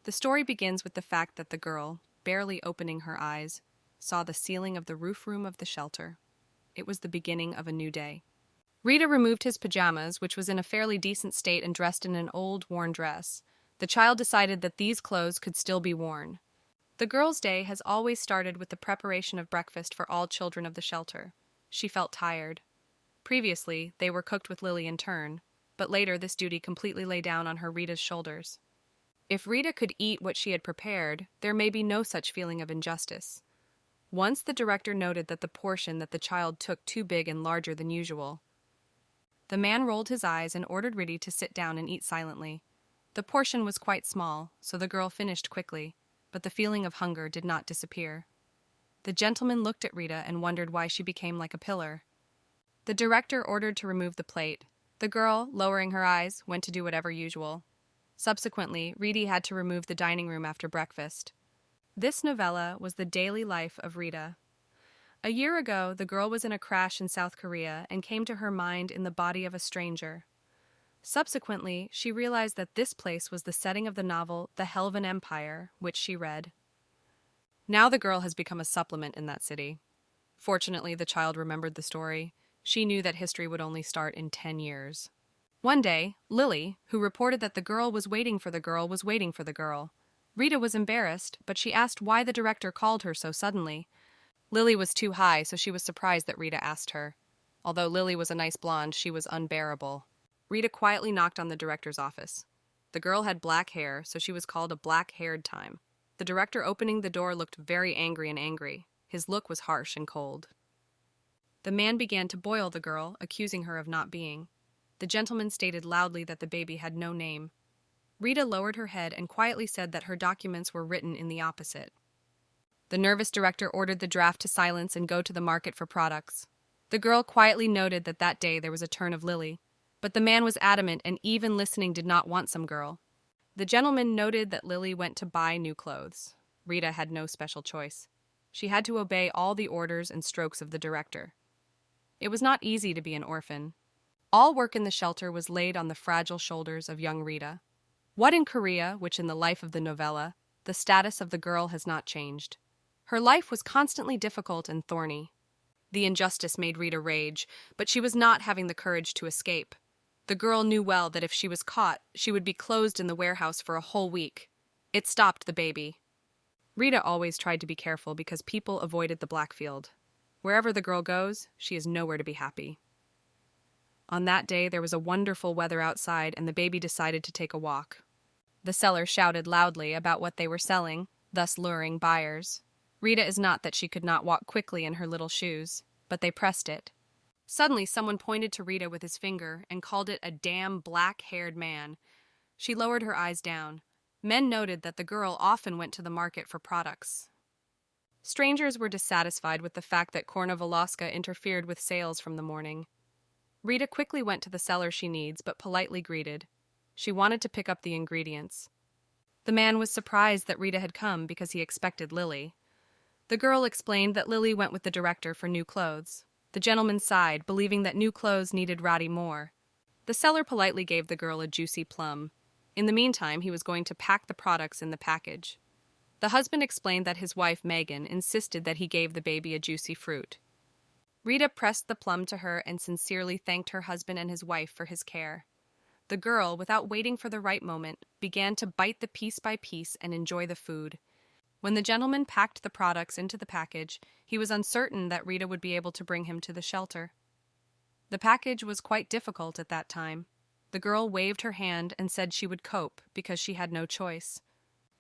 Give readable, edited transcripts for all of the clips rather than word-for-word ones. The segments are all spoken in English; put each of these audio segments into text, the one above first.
The story begins with the fact that the girl, barely opening her eyes, saw the ceiling of the roof room of the shelter. It was the beginning of a new day. Rita removed his pajamas, which was in a fairly decent state, and dressed in an old, worn dress. The child decided that these clothes could still be worn. The girl's day has always started with the preparation of breakfast for all children of the shelter. She felt tired. Previously, they were cooked with Lily in turn, but later this duty completely lay down on Rita's shoulders. If Rita could eat what she had prepared, there may be no such feeling of injustice. Once the director noted that the portion that the child took too big and larger than usual. The man rolled his eyes and ordered Rita to sit down and eat silently. The portion was quite small, so the girl finished quickly, but the feeling of hunger did not disappear. The gentleman looked at Rita and wondered why she became like a pillar. The director ordered to remove the plate. The girl, lowering her eyes, went to do whatever usual. Subsequently, Rita had to remove the dining room after breakfast. This novella was the daily life of Rita. A year ago, the girl was in a crash in South Korea and came to her mind in the body of a stranger. Subsequently, she realized that this place was the setting of the novel The Helvan Empire, which she read. Now the girl has become a supplement in that city. Fortunately, the child remembered the story. She knew that history would only start in 10 years. One day, Lily, who reported that the girl was waiting for the girl, was waiting for the girl. Rita was embarrassed, but she asked why the director called her so suddenly. Lily was too high, so she was surprised that Rita asked her. Although Lily was a nice blonde, she was unbearable. Rita quietly knocked on the director's office. The girl had black hair, so she was called a black-haired time. The director opening the door looked very angry. His look was harsh and cold. The man began to boil the girl, accusing her of not being. The gentleman stated loudly that the baby had no name. Rita lowered her head and quietly said that her documents were written in the opposite. The nervous director ordered the draft to silence and go to the market for products. The girl quietly noted that that day there was a turn of Lily, but the man was adamant and even listening did not want some girl. The gentleman noted that Lily went to buy new clothes. Rita had no special choice. She had to obey all the orders and strokes of the director. It was not easy to be an orphan. All work in the shelter was laid on the fragile shoulders of young Rita. What in Korea, which in the life of the novella, the status of the girl has not changed. Her life was constantly difficult and thorny. The injustice made Rita rage, but she was not having the courage to escape. The girl knew well that if she was caught, she would be closed in the warehouse for a whole week. It stopped the baby. Rita always tried to be careful because people avoided the Blackfield. Wherever the girl goes, she is nowhere to be happy. On that day, there was a wonderful weather outside, and the baby decided to take a walk. The seller shouted loudly about what they were selling, thus luring buyers. Rita is not that she could not walk quickly in her little shoes, but they pressed it. Suddenly, someone pointed to Rita with his finger and called it a damn black-haired man. She lowered her eyes down. Men noted that the girl often went to the market for products. Strangers were dissatisfied with the fact that Kornavoloska interfered with sales from the morning. Rita quickly went to the seller she needs, but politely greeted. She wanted to pick up the ingredients. The man was surprised that Rita had come because he expected Lily. The girl explained that Lily went with the director for new clothes. The gentleman sighed, believing that new clothes needed Roddy more. The seller politely gave the girl a juicy plum. In the meantime, he was going to pack the products in the package. The husband explained that his wife, Megan, insisted that he gave the baby a juicy fruit. Rita pressed the plum to her and sincerely thanked her husband and his wife for his care. The girl, without waiting for the right moment, began to bite the piece by piece and enjoy the food. When the gentleman packed the products into the package, he was uncertain that Rita would be able to bring him to the shelter. The package was quite difficult at that time. The girl waved her hand and said she would cope because she had no choice.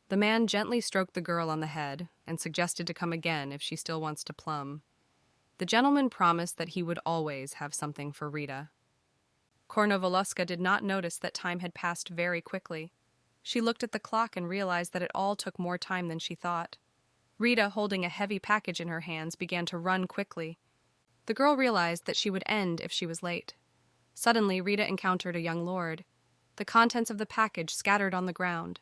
The man gently stroked the girl on the head and suggested to come again if she still wants to plum. The gentleman promised that he would always have something for Rita. Kornavoloska did not notice that time had passed very quickly. She looked at the clock and realized that it all took more time than she thought. Rita, holding a heavy package in her hands, began to run quickly. The girl realized that she would end if she was late. Suddenly, Rita encountered a young lord. The contents of the package scattered on the ground.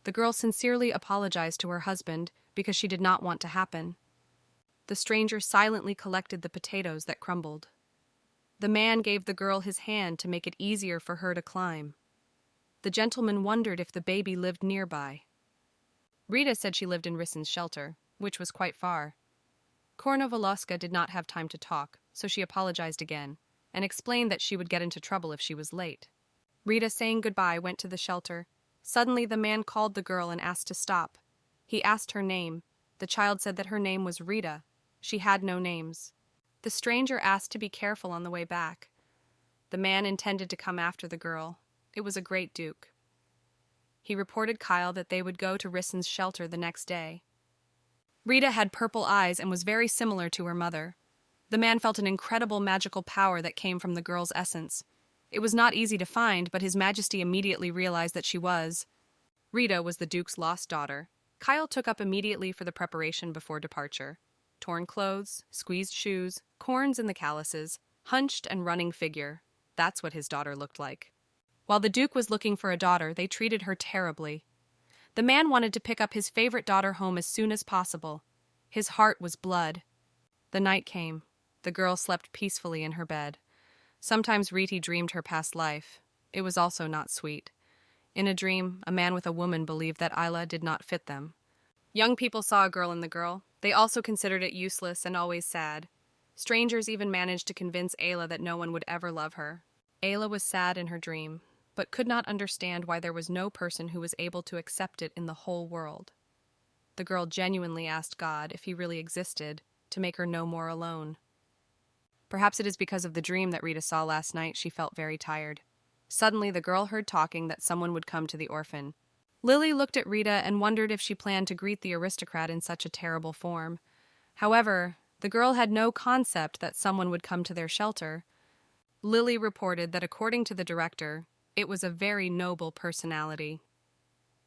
The girl sincerely apologized to her husband because she did not want to happen. The stranger silently collected the potatoes that crumbled. The man gave the girl his hand to make it easier for her to climb. The gentleman wondered if the baby lived nearby. Rita said she lived in Rissen's shelter, which was quite far. Kornovolosca did not have time to talk, so she apologized again, and explained that she would get into trouble if she was late. Rita, saying goodbye, went to the shelter. Suddenly the man called the girl and asked to stop. He asked her name. The child said that her name was Rita. She had no names. The stranger asked to be careful on the way back. The man intended to come after the girl. It was a great duke. He reported Kyle that they would go to Rissen's shelter the next day. Rita had purple eyes and was very similar to her mother. The man felt an incredible magical power that came from the girl's essence. It was not easy to find, but His Majesty immediately realized that she was. Rita was the Duke's lost daughter. Kyle took up immediately for the preparation before departure. Torn clothes, squeezed shoes, corns in the calluses, hunched and running figure. That's what his daughter looked like. While the Duke was looking for a daughter, they treated her terribly. The man wanted to pick up his favorite daughter home as soon as possible. His heart was blood. The night came. The girl slept peacefully in her bed. Sometimes Riti dreamed her past life. It was also not sweet. In a dream, a man with a woman believed that Isla did not fit them. Young people saw a girl in the girl. They also considered it useless and always sad. Strangers even managed to convince Ayla that no one would ever love her. Ayla was sad in her dream, but could not understand why there was no person who was able to accept it in the whole world. The girl genuinely asked God, if he really existed, to make her no more alone. Perhaps it is because of the dream that Rita saw last night she felt very tired. Suddenly the girl heard talking that someone would come to the orphan. Lily looked at Rita and wondered if she planned to greet the aristocrat in such a terrible form. However, the girl had no concept that someone would come to their shelter. Lily reported that according to the director, it was a very noble personality.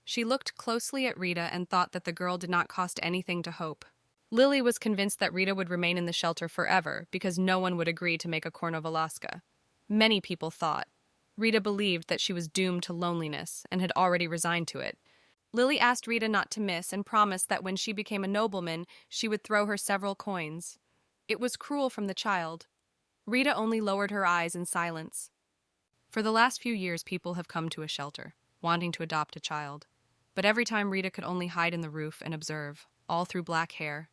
She looked closely at Rita and thought that the girl did not cost anything to hope. Lily was convinced that Rita would remain in the shelter forever because no one would agree to make a Kornovolosca. Many people thought. Rita believed that she was doomed to loneliness and had already resigned to it. Lily asked Rita not to miss and promised that when she became a nobleman, she would throw her several coins. It was cruel from the child. Rita only lowered her eyes in silence. For the last few years, people have come to a shelter, wanting to adopt a child. But every time Rita could only hide in the roof and observe, all through black hair.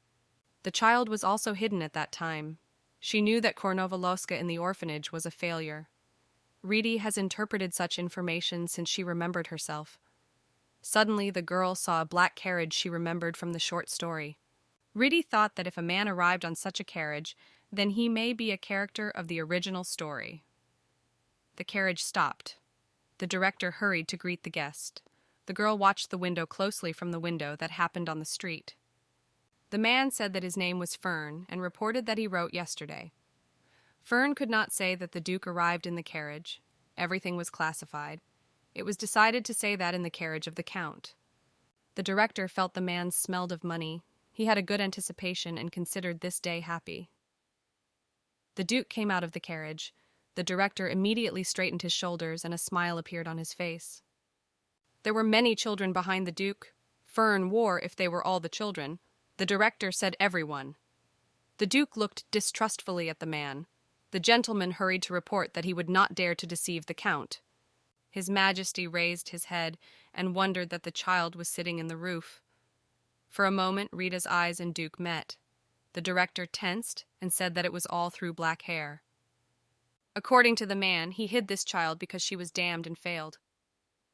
The child was also hidden at that time. She knew that Kornovolosca in the orphanage was a failure. Rita has interpreted such information since she remembered herself. Suddenly, the girl saw a black carriage she remembered from the short story. Rita thought that if a man arrived on such a carriage, then he may be a character of the original story. The carriage stopped. The director hurried to greet the guest. The girl watched the window closely from the window that happened on the street. The man said that his name was Fern and reported that he wrote yesterday. Fern could not say that the Duke arrived in the carriage. Everything was classified. It was decided to say that in the carriage of the Count. The director felt the man smelled of money. He had a good anticipation and considered this day happy. The Duke came out of the carriage. The director immediately straightened his shoulders and a smile appeared on his face. There were many children behind the Duke. Fern wore if they were all the children. The director said everyone. The Duke looked distrustfully at the man. The gentleman hurried to report that he would not dare to deceive the Count. His Majesty raised his head and wondered that the child was sitting in the roof. For a moment, Rita's eyes and Duke met. The director tensed and said that it was all through black hair. According to the man, he hid this child because she was damned and failed.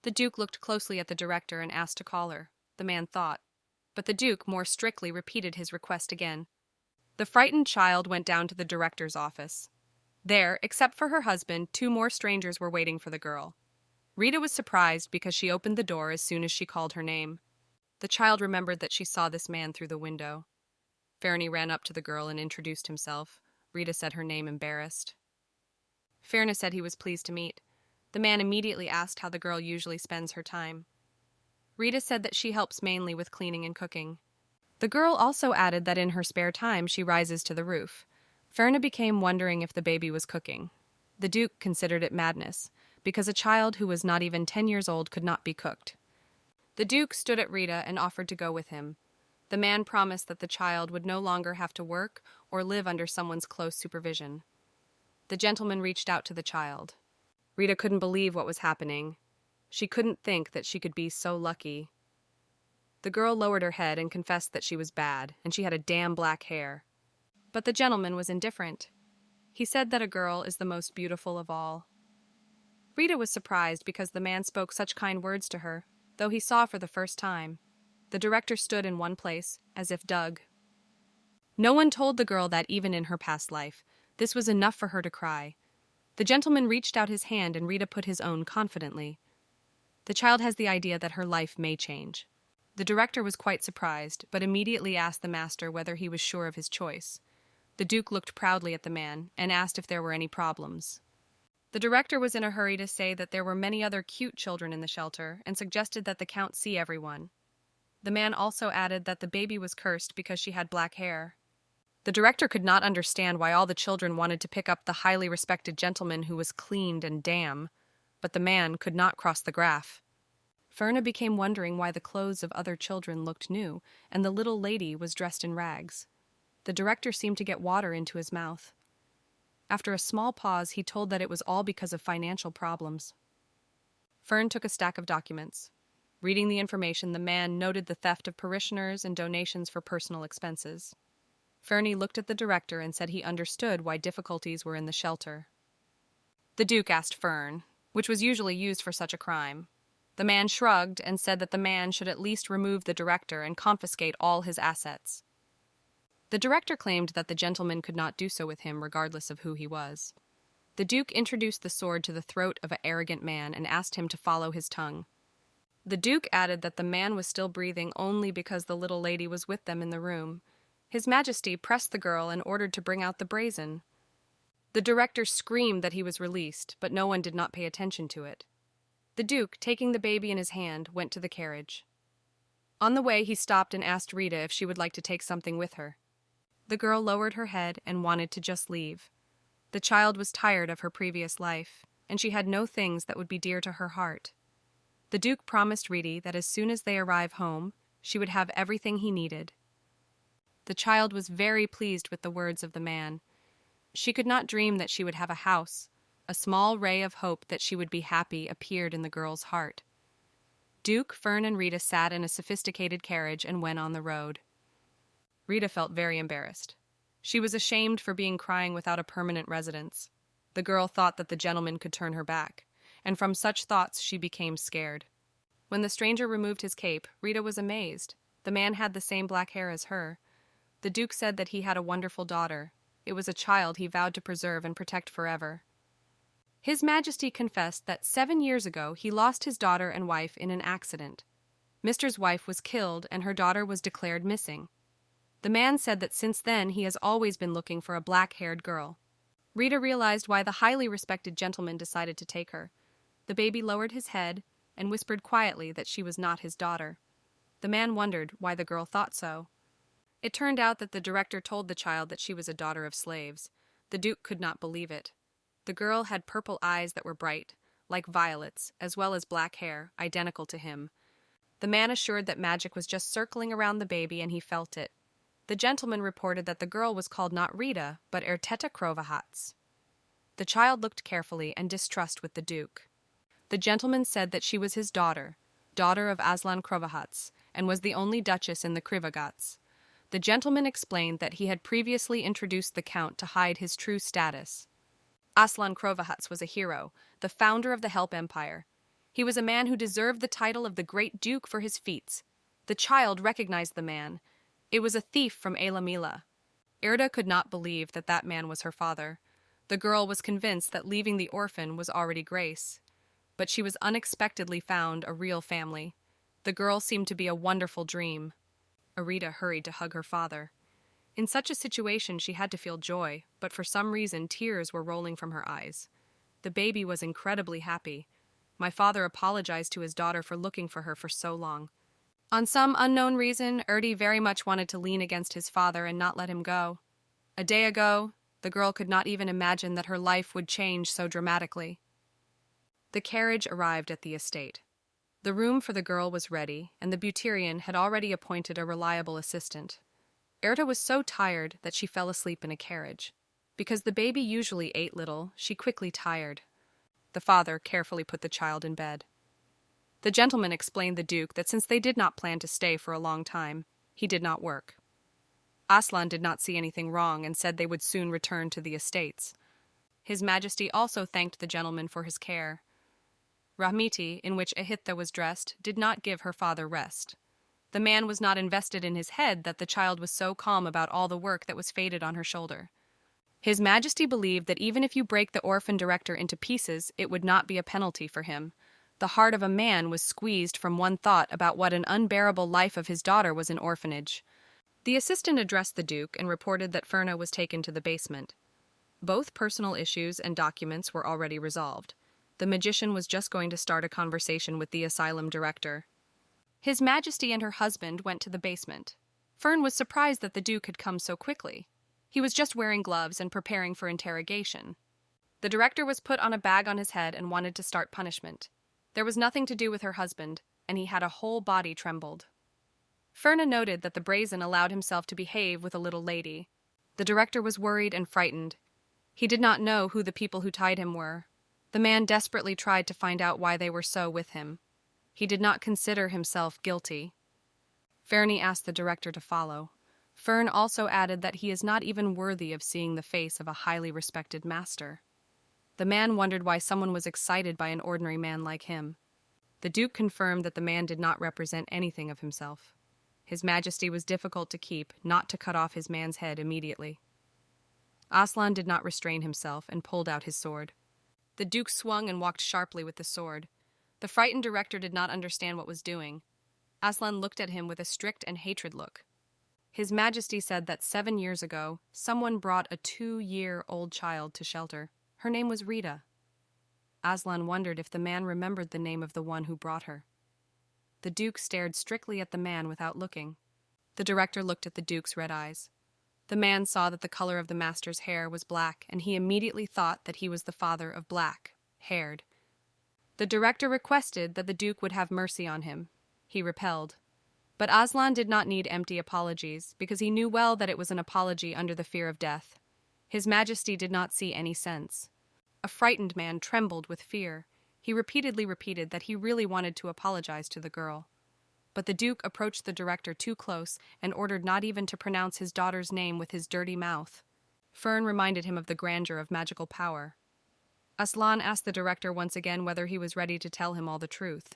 The Duke looked closely at the director and asked to call her. The man thought. But the Duke more strictly repeated his request again. The frightened child went down to the director's office. There, except for her husband, 2 more strangers were waiting for the girl. Rita was surprised because she opened the door as soon as she called her name. The child remembered that she saw this man through the window. Fernie ran up to the girl and introduced himself. Rita said her name embarrassed. Fernie said he was pleased to meet. The man immediately asked how the girl usually spends her time. Rita said that she helps mainly with cleaning and cooking. The girl also added that in her spare time she rises to the roof. Fernie became wondering if the baby was cooking. The Duke considered it madness, because a child who was not even 10 years old could not be cooked. The Duke stood at Rita and offered to go with him. The man promised that the child would no longer have to work or live under someone's close supervision. The gentleman reached out to the child. Rita couldn't believe what was happening. She couldn't think that she could be so lucky. The girl lowered her head and confessed that she was bad, and she had a damn black hair. But the gentleman was indifferent. He said that a girl is the most beautiful of all. Rita was surprised because the man spoke such kind words to her, though he saw for the first time. The director stood in one place, as if dug. No one told the girl that even in her past life. This was enough for her to cry. The gentleman reached out his hand and Rita put his own confidently. The child has the idea that her life may change. The director was quite surprised, but immediately asked the master whether he was sure of his choice. The Duke looked proudly at the man and asked if there were any problems. The director was in a hurry to say that there were many other cute children in the shelter and suggested that the count see everyone. The man also added that the baby was cursed because she had black hair. The director could not understand why all the children wanted to pick up the highly respected gentleman who was cleaned and damn, but the man could not cross the graph. Ferna became wondering why the clothes of other children looked new, and the little lady was dressed in rags. The director seemed to get water into his mouth. After a small pause, he told that it was all because of financial problems. Fern took a stack of documents. Reading the information, the man noted the theft of parishioners and donations for personal expenses. Fernie looked at the director and said he understood why difficulties were in the shelter. The Duke asked Fern, which was usually used for such a crime. The man shrugged and said that the man should at least remove the director and confiscate all his assets. The director claimed that the gentleman could not do so with him regardless of who he was. The Duke introduced the sword to the throat of an arrogant man and asked him to follow his tongue. The Duke added that the man was still breathing only because the little lady was with them in the room. His Majesty pressed the girl and ordered to bring out the brazen. The director screamed that he was released, but no one did not pay attention to it. The Duke, taking the baby in his hand, went to the carriage. On the way, he stopped and asked Rita if she would like to take something with her. The girl lowered her head and wanted to just leave. The child was tired of her previous life, and she had no things that would be dear to her heart. The Duke promised Rita that as soon as they arrive home, she would have everything he needed. The child was very pleased with the words of the man. She could not dream that she would have a house. A small ray of hope that she would be happy appeared in the girl's heart. Duke, Fern, and Rita sat in a sophisticated carriage and went on the road. Rita felt very embarrassed. She was ashamed for being crying without a permanent residence. The girl thought that the gentleman could turn her back, and from such thoughts she became scared. When the stranger removed his cape, Rita was amazed. The man had the same black hair as her. The Duke said that he had a wonderful daughter. It was a child he vowed to preserve and protect forever. His Majesty confessed that 7 years ago he lost his daughter and wife in an accident. Mister's wife was killed and her daughter was declared missing. The man said that since then he has always been looking for a black-haired girl. Rita realized why the highly respected gentleman decided to take her. The baby lowered his head and whispered quietly that she was not his daughter. The man wondered why the girl thought so. It turned out that the director told the child that she was a daughter of slaves. The Duke could not believe it. The girl had purple eyes that were bright, like violets, as well as black hair, identical to him. The man assured that magic was just circling around the baby and he felt it. The gentleman reported that the girl was called not Rita, but Erteta Krovahats. The child looked carefully and distrust with the Duke. The gentleman said that she was his daughter of Aslan Krovahats, and was the only duchess in the Krivagats. The gentleman explained that he had previously introduced the count to hide his true status. Aslan Krovahats was a hero, the founder of the Help Empire. He was a man who deserved the title of the Great Duke for his feats. The child recognized the man. It was a thief from Elamila. Erda could not believe that that man was her father. The girl was convinced that leaving the orphan was already grace. But she was unexpectedly found a real family. The girl seemed to be a wonderful dream. Arita hurried to hug her father. In such a situation she had to feel joy, but for some reason tears were rolling from her eyes. The baby was incredibly happy. My father apologized to his daughter for looking for her for so long. On some unknown reason, Erdi very much wanted to lean against his father and not let him go. A day ago, the girl could not even imagine that her life would change so dramatically. The carriage arrived at the estate. The room for the girl was ready, and the Buterian had already appointed a reliable assistant. Erta was so tired that she fell asleep in a carriage. Because the baby usually ate little, she quickly tired. The father carefully put the child in bed. The gentleman explained the Duke that since they did not plan to stay for a long time, he did not work. Aslan did not see anything wrong and said they would soon return to the estates. His Majesty also thanked the gentleman for his care. Rahmiti, in which Ahitha was dressed, did not give her father rest. The man was not invested in his head that the child was so calm about all the work that was fated on her shoulder. His Majesty believed that even if you break the orphan director into pieces, it would not be a penalty for him. The heart of a man was squeezed from one thought about what an unbearable life of his daughter was in orphanage. The assistant addressed the Duke and reported that Ferna was taken to the basement. Both personal issues and documents were already resolved. The magician was just going to start a conversation with the asylum director. His Majesty and her husband went to the basement. Fern was surprised that the Duke had come so quickly. He was just wearing gloves and preparing for interrogation. The director was put on a bag on his head and wanted to start punishment. There was nothing to do with her husband, and he had a whole body trembled. Ferna noted that the brazen allowed himself to behave with a little lady. The director was worried and frightened. He did not know who the people who tied him were. The man desperately tried to find out why they were so with him. He did not consider himself guilty. Fernie asked the director to follow. Fern also added that he is not even worthy of seeing the face of a highly respected master. The man wondered why someone was excited by an ordinary man like him. The Duke confirmed that the man did not represent anything of himself. His Majesty was difficult to keep, not to cut off his man's head immediately. Aslan did not restrain himself and pulled out his sword. The Duke swung and walked sharply with the sword. The frightened director did not understand what was doing. Aslan looked at him with a strict and hatred look. His Majesty said that 7 years ago, someone brought a 2-year-old child to shelter. Her name was Rita. Aslan wondered if the man remembered the name of the one who brought her. The Duke stared strictly at the man without looking. The director looked at the Duke's red eyes. The man saw that the color of the master's hair was black, and he immediately thought that he was the father of black-haired. The director requested that the Duke would have mercy on him. He repelled. But Aslan did not need empty apologies, because he knew well that it was an apology under the fear of death. His Majesty did not see any sense. A frightened man trembled with fear. He repeatedly repeated that he really wanted to apologize to the girl. But the Duke approached the director too close and ordered not even to pronounce his daughter's name with his dirty mouth. Fern reminded him of the grandeur of magical power. Aslan asked the director once again whether he was ready to tell him all the truth.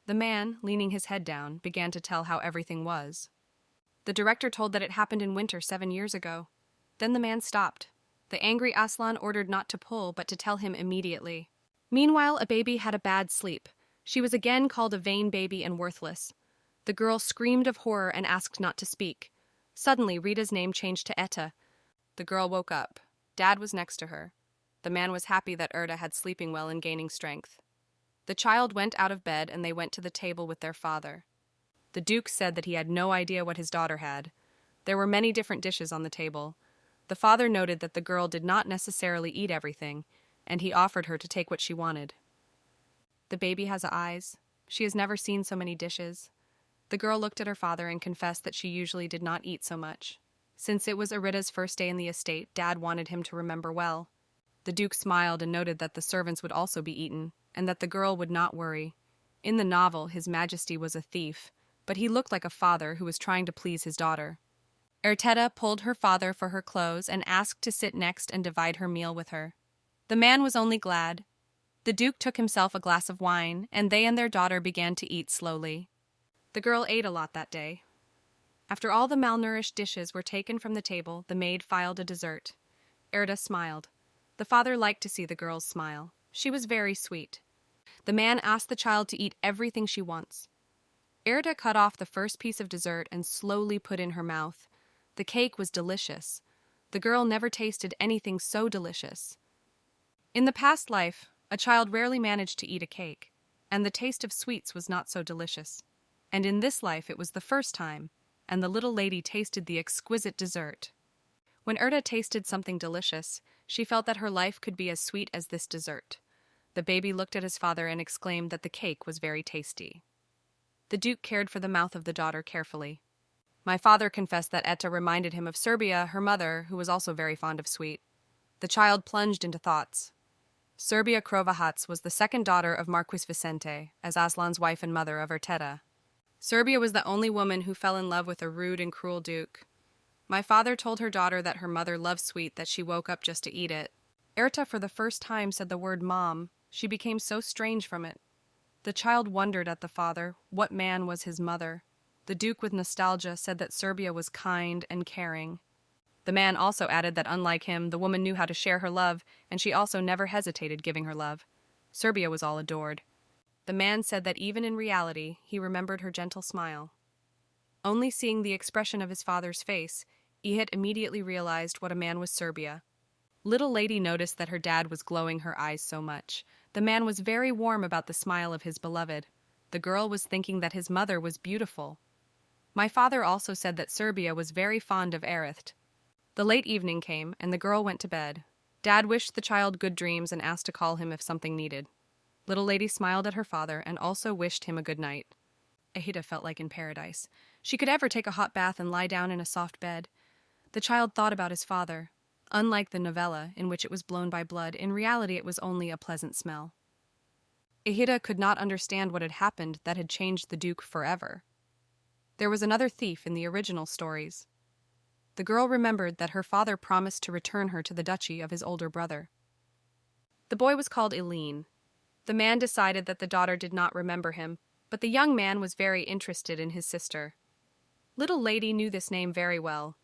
The man, leaning his head down, began to tell how everything was. The director told that it happened in winter 7 years ago. Then the man stopped. The angry Aslan ordered not to pull, but to tell him immediately. Meanwhile, a baby had a bad sleep. She was again called a vain baby and worthless. The girl screamed of horror and asked not to speak. Suddenly, Rita's name changed to Etta. The girl woke up. Dad was next to her. The man was happy that Erda had sleeping well and gaining strength. The child went out of bed and they went to the table with their father. The Duke said that he had no idea what his daughter had. There were many different dishes on the table. The father noted that the girl did not necessarily eat everything, and he offered her to take what she wanted. The baby has eyes. She has never seen so many dishes. The girl looked at her father and confessed that she usually did not eat so much. Since it was Arita's first day in the estate, Dad wanted him to remember well. The Duke smiled and noted that the servants would also be eaten, and that the girl would not worry. In the novel, His Majesty was a thief, but he looked like a father who was trying to please his daughter. Ertetta pulled her father for her clothes and asked to sit next and divide her meal with her. The man was only glad. The Duke took himself a glass of wine, and they and their daughter began to eat slowly. The girl ate a lot that day. After all the malnourished dishes were taken from the table, the maid filed a dessert. Erda smiled. The father liked to see the girl's smile. She was very sweet. The man asked the child to eat everything she wants. Erda cut off the first piece of dessert and slowly put in her mouth. The cake was delicious. The girl never tasted anything so delicious. In the past life, a child rarely managed to eat a cake, and the taste of sweets was not so delicious. And in this life it was the first time, and the little lady tasted the exquisite dessert. When Erda tasted something delicious, she felt that her life could be as sweet as this dessert. The baby looked at his father and exclaimed that the cake was very tasty. The Duke cared for the mouth of the daughter carefully. My father confessed that Etta reminded him of Serbia, her mother, who was also very fond of sweet. The child plunged into thoughts. Serbia Krovahatz was the second daughter of Marquis Vicente, as Aslan's wife and mother of Erteta. Serbia was the only woman who fell in love with a rude and cruel duke. My father told her daughter that her mother loved sweet that she woke up just to eat it. Erta for the first time said the word mom. She became so strange from it. The child wondered at the father, what man was his mother. The duke with nostalgia said that Serbia was kind and caring. The man also added that unlike him, the woman knew how to share her love, and she also never hesitated giving her love. Serbia was all adored. The man said that even in reality, he remembered her gentle smile. Only seeing the expression of his father's face, Ihit immediately realized what a man was Serbia. Little lady noticed that her dad was glowing her eyes so much. The man was very warm about the smile of his beloved. The girl was thinking that his mother was beautiful. My father also said that Serbia was very fond of Erith. The late evening came, and the girl went to bed. Dad wished the child good dreams and asked to call him if something needed. Little lady smiled at her father and also wished him a good night. Ahita felt like in paradise. She could ever take a hot bath and lie down in a soft bed. The child thought about his father. Unlike the novella, in which it was blown by blood, in reality it was only a pleasant smell. Ahita could not understand what had happened that had changed the Duke forever. There was another thief in the original stories. The girl remembered that her father promised to return her to the duchy of his older brother. The boy was called Eileen. The man decided that the daughter did not remember him, but the young man was very interested in his sister. Little lady knew this name very well.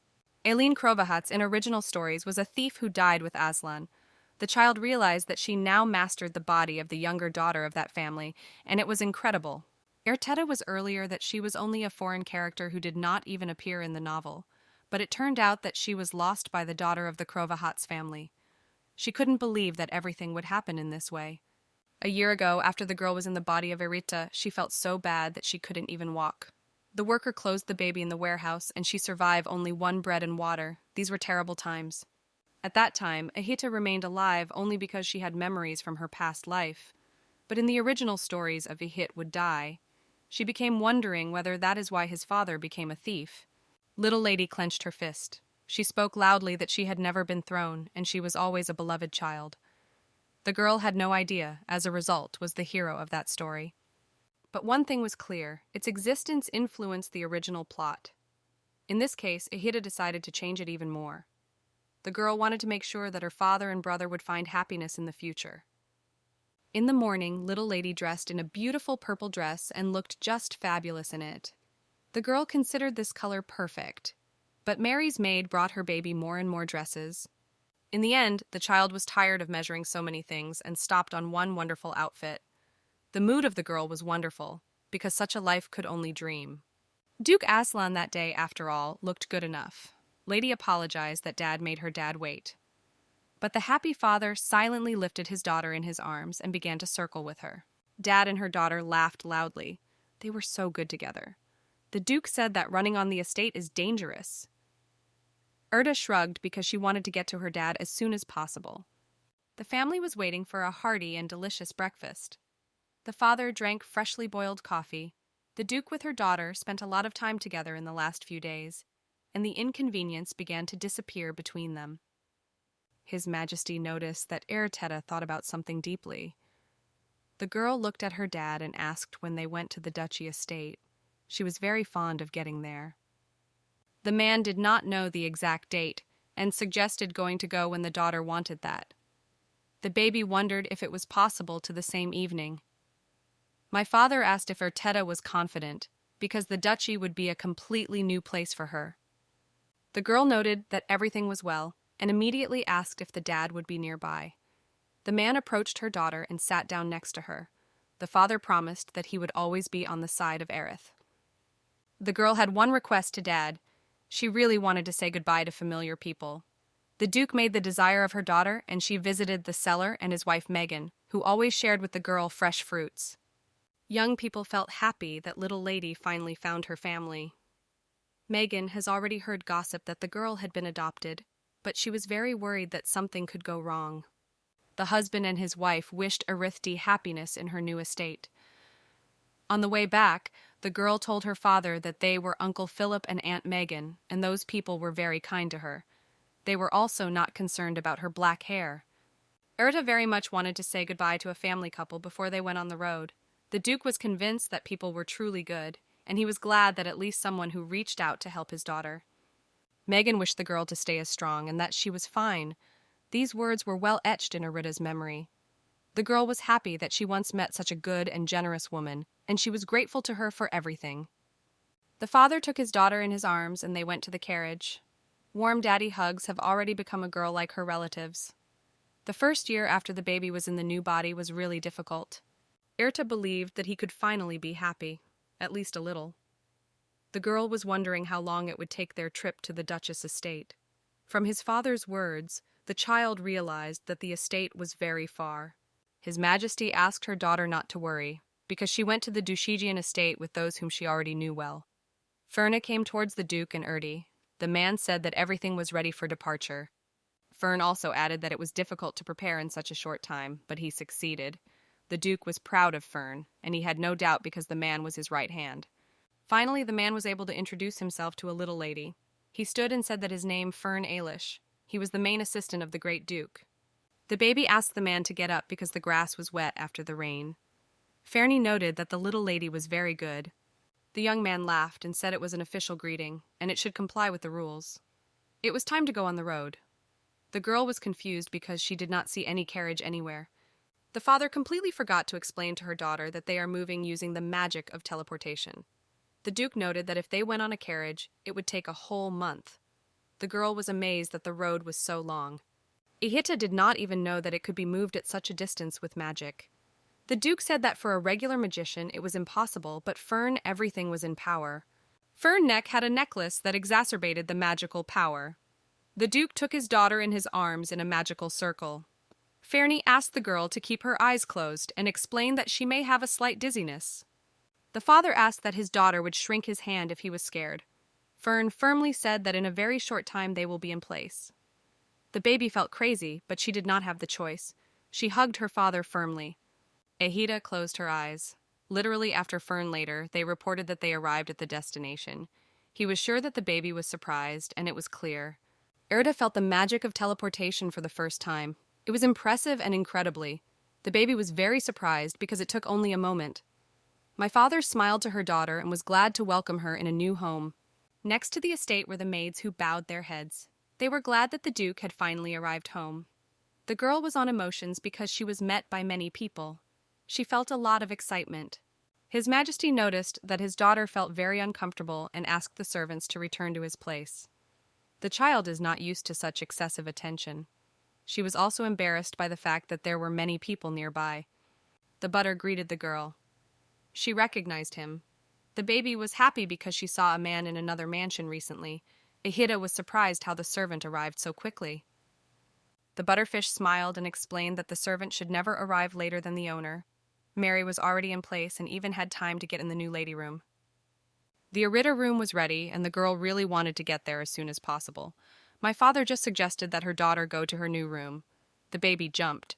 Eileen Krovahatz in original stories was a thief who died with Aslan. The child realized that she now mastered the body of the younger daughter of that family, and it was incredible. Erteta was earlier that she was only a foreign character who did not even appear in the novel, but it turned out that she was lost by the daughter of the Krovahatz family. She couldn't believe that everything would happen in this way. A year ago, after the girl was in the body of Erita, she felt so bad that she couldn't even walk. The worker closed the baby in the warehouse, and she survived only one bread and water. These were terrible times. At that time, Ahita remained alive only because she had memories from her past life. But in the original stories of Ihit would die. She became wondering whether that is why his father became a thief. Little lady clenched her fist. She spoke loudly that she had never been thrown, and she was always a beloved child. The girl had no idea, as a result, was the hero of that story. But one thing was clear, its existence influenced the original plot. In this case, Ahita decided to change it even more. The girl wanted to make sure that her father and brother would find happiness in the future. In the morning, little lady dressed in a beautiful purple dress and looked just fabulous in it. The girl considered this color perfect, but Mary's maid brought her baby more and more dresses. In the end, the child was tired of measuring so many things and stopped on one wonderful outfit. The mood of the girl was wonderful, because such a life could only dream. Duke Aslan that day, after all, looked good enough. Lady apologized that Dad made her dad wait. But the happy father silently lifted his daughter in his arms and began to circle with her. Dad and her daughter laughed loudly. They were so good together. The Duke said that running on the estate is dangerous. Erta shrugged because she wanted to get to her dad as soon as possible. The family was waiting for a hearty and delicious breakfast. The father drank freshly boiled coffee. The Duke with her daughter spent a lot of time together in the last few days, and the inconvenience began to disappear between them. His Majesty noticed that Erteta thought about something deeply. The girl looked at her dad and asked when they went to the duchy estate. She was very fond of getting there. The man did not know the exact date and suggested going to go when the daughter wanted that. The baby wondered if it was possible to the same evening. My father asked if Erteta was confident, because the duchy would be a completely new place for her. The girl noted that everything was well and immediately asked if the dad would be nearby. The man approached her daughter and sat down next to her. The father promised that he would always be on the side of Erith. The girl had one request to Dad. She really wanted to say goodbye to familiar people. The Duke made the desire of her daughter, and she visited the seller and his wife Megan, who always shared with the girl fresh fruits. Young people felt happy that little lady finally found her family. Megan has already heard gossip that the girl had been adopted, but she was very worried that something could go wrong. The husband and his wife wished Arithdi happiness in her new estate. On the way back, the girl told her father that they were Uncle Philip and Aunt Megan, and those people were very kind to her. They were also not concerned about her black hair. Erta very much wanted to say goodbye to a family couple before they went on the road. The Duke was convinced that people were truly good, and he was glad that at least someone who reached out to help his daughter. Megan wished the girl to stay as strong and that she was fine. These words were well etched in Erita's memory. The girl was happy that she once met such a good and generous woman, and she was grateful to her for everything. The father took his daughter in his arms and they went to the carriage. Warm daddy hugs have already become a girl like her relatives. The first year after the baby was in the new body was really difficult. Erta believed that he could finally be happy, at least a little. The girl was wondering how long it would take their trip to the Duchess estate. From his father's words, the child realized that the estate was very far. His Majesty asked her daughter not to worry, because she went to the Duchigian estate with those whom she already knew well. Ferna came towards the Duke and Erdi. The man said that everything was ready for departure. Fern also added that it was difficult to prepare in such a short time, but he succeeded. The Duke was proud of Fern, and he had no doubt because the man was his right hand. Finally, the man was able to introduce himself to a little lady. He stood and said that his name Fern Ailish. He was the main assistant of the great Duke. The baby asked the man to get up because the grass was wet after the rain. Fernie noted that the little lady was very good. The young man laughed and said it was an official greeting, and it should comply with the rules. It was time to go on the road. The girl was confused because she did not see any carriage anywhere. The father completely forgot to explain to her daughter that they are moving using the magic of teleportation. The Duke noted that if they went on a carriage, it would take a whole month. The girl was amazed that the road was so long. Ihita did not even know that it could be moved at such a distance with magic. The Duke said that for a regular magician it was impossible, but Fern everything was in power. Fern Neck had a necklace that exacerbated the magical power. The Duke took his daughter in his arms in a magical circle. Fernie asked the girl to keep her eyes closed and explained that she may have a slight dizziness. The father asked that his daughter would shrink his hand if he was scared. Fern firmly said that in a very short time they will be in place. The baby felt crazy, but she did not have the choice. She hugged her father firmly. Ahita closed her eyes. Literally after Fern later, they reported that they arrived at the destination. He was sure that the baby was surprised, and it was clear. Erda felt the magic of teleportation for the first time. It was impressive and incredibly. The baby was very surprised because it took only a moment. My father smiled to her daughter and was glad to welcome her in a new home. Next to the estate were the maids who bowed their heads. They were glad that the Duke had finally arrived home. The girl was on emotions because she was met by many people. She felt a lot of excitement. His Majesty noticed that his daughter felt very uncomfortable and asked the servants to return to his place. The child is not used to such excessive attention. She was also embarrassed by the fact that there were many people nearby. The butter greeted the girl. She recognized him. The baby was happy because she saw a man in another mansion recently. Ihita was surprised how the servant arrived so quickly. The butterfish smiled and explained that the servant should never arrive later than the owner. Mary was already in place and even had time to get in the new lady room. The Erita room was ready, and the girl really wanted to get there as soon as possible. My father just suggested that her daughter go to her new room. The baby jumped.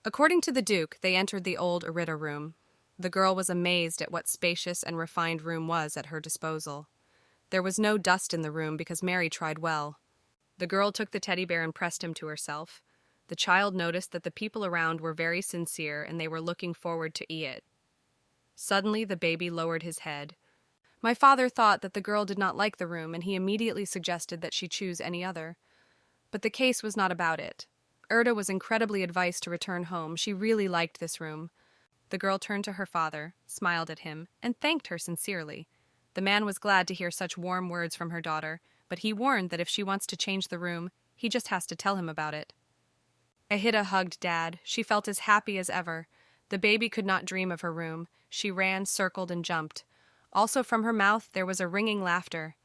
According to the Duke, they entered the old Erita room. The girl was amazed at what spacious and refined room was at her disposal. There was no dust in the room because Mary tried well. The girl took the teddy bear and pressed him to herself. The child noticed that the people around were very sincere and they were looking forward to it. Suddenly, the baby lowered his head. My father thought that the girl did not like the room, and he immediately suggested that she choose any other. But the case was not about it. Erda was incredibly advised to return home. She really liked this room. The girl turned to her father, smiled at him, and thanked her sincerely. The man was glad to hear such warm words from her daughter, but he warned that if she wants to change the room, he just has to tell him about it. Ahita hugged Dad. She felt as happy as ever. The baby could not dream of her room. She ran, circled, and jumped. Also from her mouth there was a ringing laughter.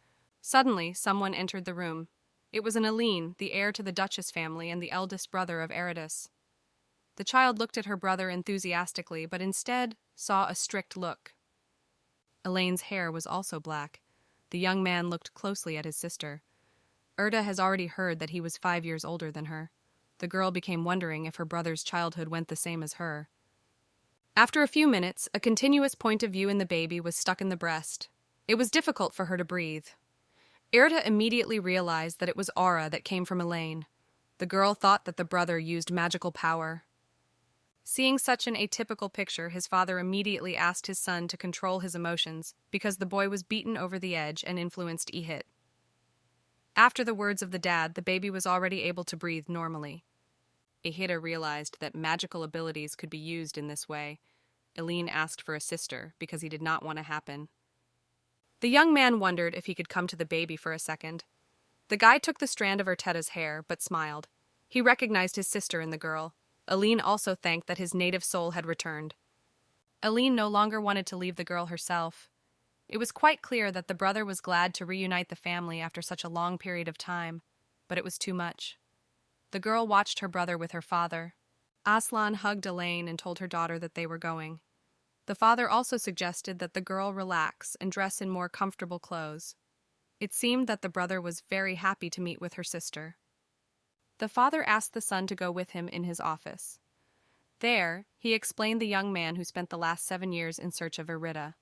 Suddenly, someone entered the room. It was an Aline, the heir to the Duchess family and the eldest brother of Eridus. The child looked at her brother enthusiastically, but instead saw a strict look. Elaine's hair was also black. The young man looked closely at his sister. Erda has already heard that he was 5 years older than her. The girl became wondering if her brother's childhood went the same as her. After a few minutes, a continuous point of view in the baby was stuck in the breast. It was difficult for her to breathe. Erda immediately realized that it was aura that came from Elaine. The girl thought that the brother used magical power. Seeing such an atypical picture, his father immediately asked his son to control his emotions because the boy was beaten over the edge and influenced Ihit. After the words of the dad, the baby was already able to breathe normally. Ihita realized that magical abilities could be used in this way. Eileen asked for a sister because he did not want to happen. The young man wondered if he could come to the baby for a second. The guy took the strand of Ertetta's hair, but smiled. He recognized his sister in the girl. Eileen also thanked that his native soul had returned. Eileen no longer wanted to leave the girl herself. It was quite clear that the brother was glad to reunite the family after such a long period of time, but it was too much. The girl watched her brother with her father. Aslan hugged Elaine and told her daughter that they were going. The father also suggested that the girl relax and dress in more comfortable clothes. It seemed that the brother was very happy to meet with her sister. The father asked the son to go with him in his office. There, he explained the young man who spent the last 7 years in search of Erita.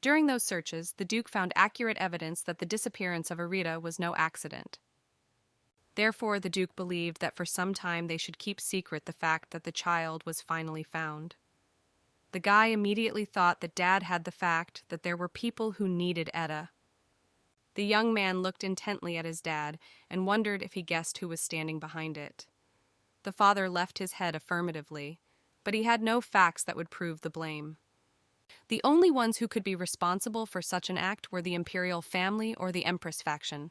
During those searches, the Duke found accurate evidence that the disappearance of Erita was no accident. Therefore, the Duke believed that for some time they should keep secret the fact that the child was finally found. The guy immediately thought that Dad had the fact that there were people who needed Etta. The young man looked intently at his dad and wondered if he guessed who was standing behind it. The father left his head affirmatively, but he had no facts that would prove the blame. The only ones who could be responsible for such an act were the imperial family or the Empress faction.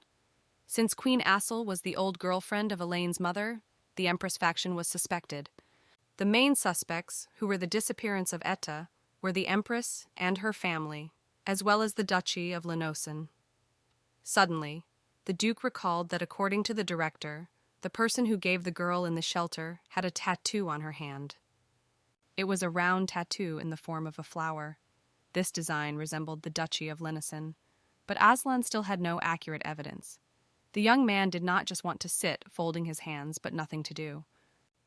Since Queen Assel was the old girlfriend of Elaine's mother, the Empress faction was suspected. The main suspects, who were the disappearance of Etta, were the Empress and her family, as well as the duchy of Lenosan. Suddenly, the Duke recalled that according to the director, the person who gave the girl in the shelter had a tattoo on her hand. It was a round tattoo in the form of a flower. This design resembled the duchy of Lenosan, but Aslan still had no accurate evidence. The young man did not just want to sit, folding his hands, but nothing to do.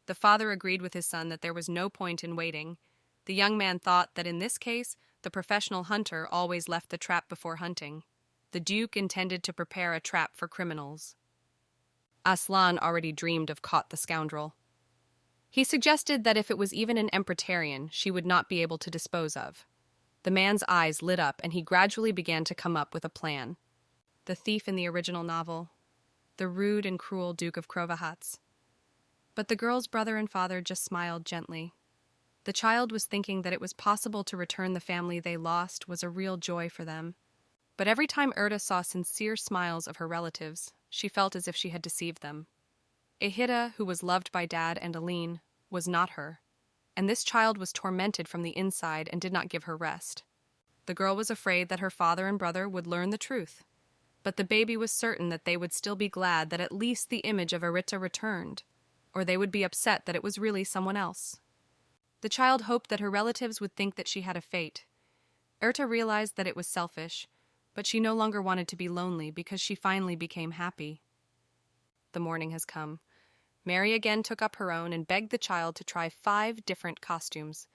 The father agreed with his son that there was no point in waiting. The young man thought that in this case, the professional hunter always left the trap before hunting. The Duke intended to prepare a trap for criminals. Aslan already dreamed of caught the scoundrel. He suggested that if it was even an Empertarian, she would not be able to dispose of. The man's eyes lit up and he gradually began to come up with a plan. The thief in the original novel. The rude and cruel Duke of Crovahatz. But the girl's brother and father just smiled gently. The child was thinking that it was possible to return the family they lost was a real joy for them. But every time Erta saw sincere smiles of her relatives, she felt as if she had deceived them. Ihita, who was loved by Dad and Aline, was not her, and this child was tormented from the inside and did not give her rest. The girl was afraid that her father and brother would learn the truth, but the baby was certain that they would still be glad that at least the image of Erita returned, or they would be upset that it was really someone else. The child hoped that her relatives would think that she had a fate. Erta realized that it was selfish, but she no longer wanted to be lonely because she finally became happy. The morning has come. Mary again took up her own and begged the child to try 5 different costumes.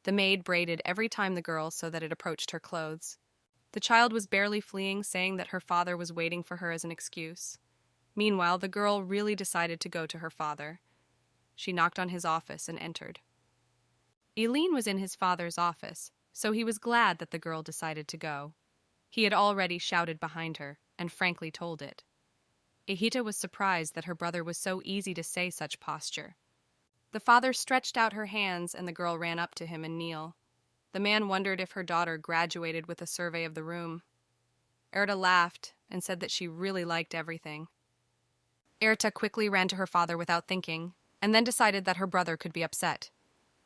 The maid braided every time the girl so that it approached her clothes. The child was barely fleeing, saying that her father was waiting for her as an excuse. Meanwhile, the girl really decided to go to her father. She knocked on his office and entered. Eileen was in his father's office, so he was glad that the girl decided to go. He had already shouted behind her, and frankly told it. Ihita was surprised that her brother was so easy to say such posture. The father stretched out her hands and the girl ran up to him and kneel. The man wondered if her daughter graduated with a survey of the room. Erta laughed and said that she really liked everything. Erta quickly ran to her father without thinking, and then decided that her brother could be upset.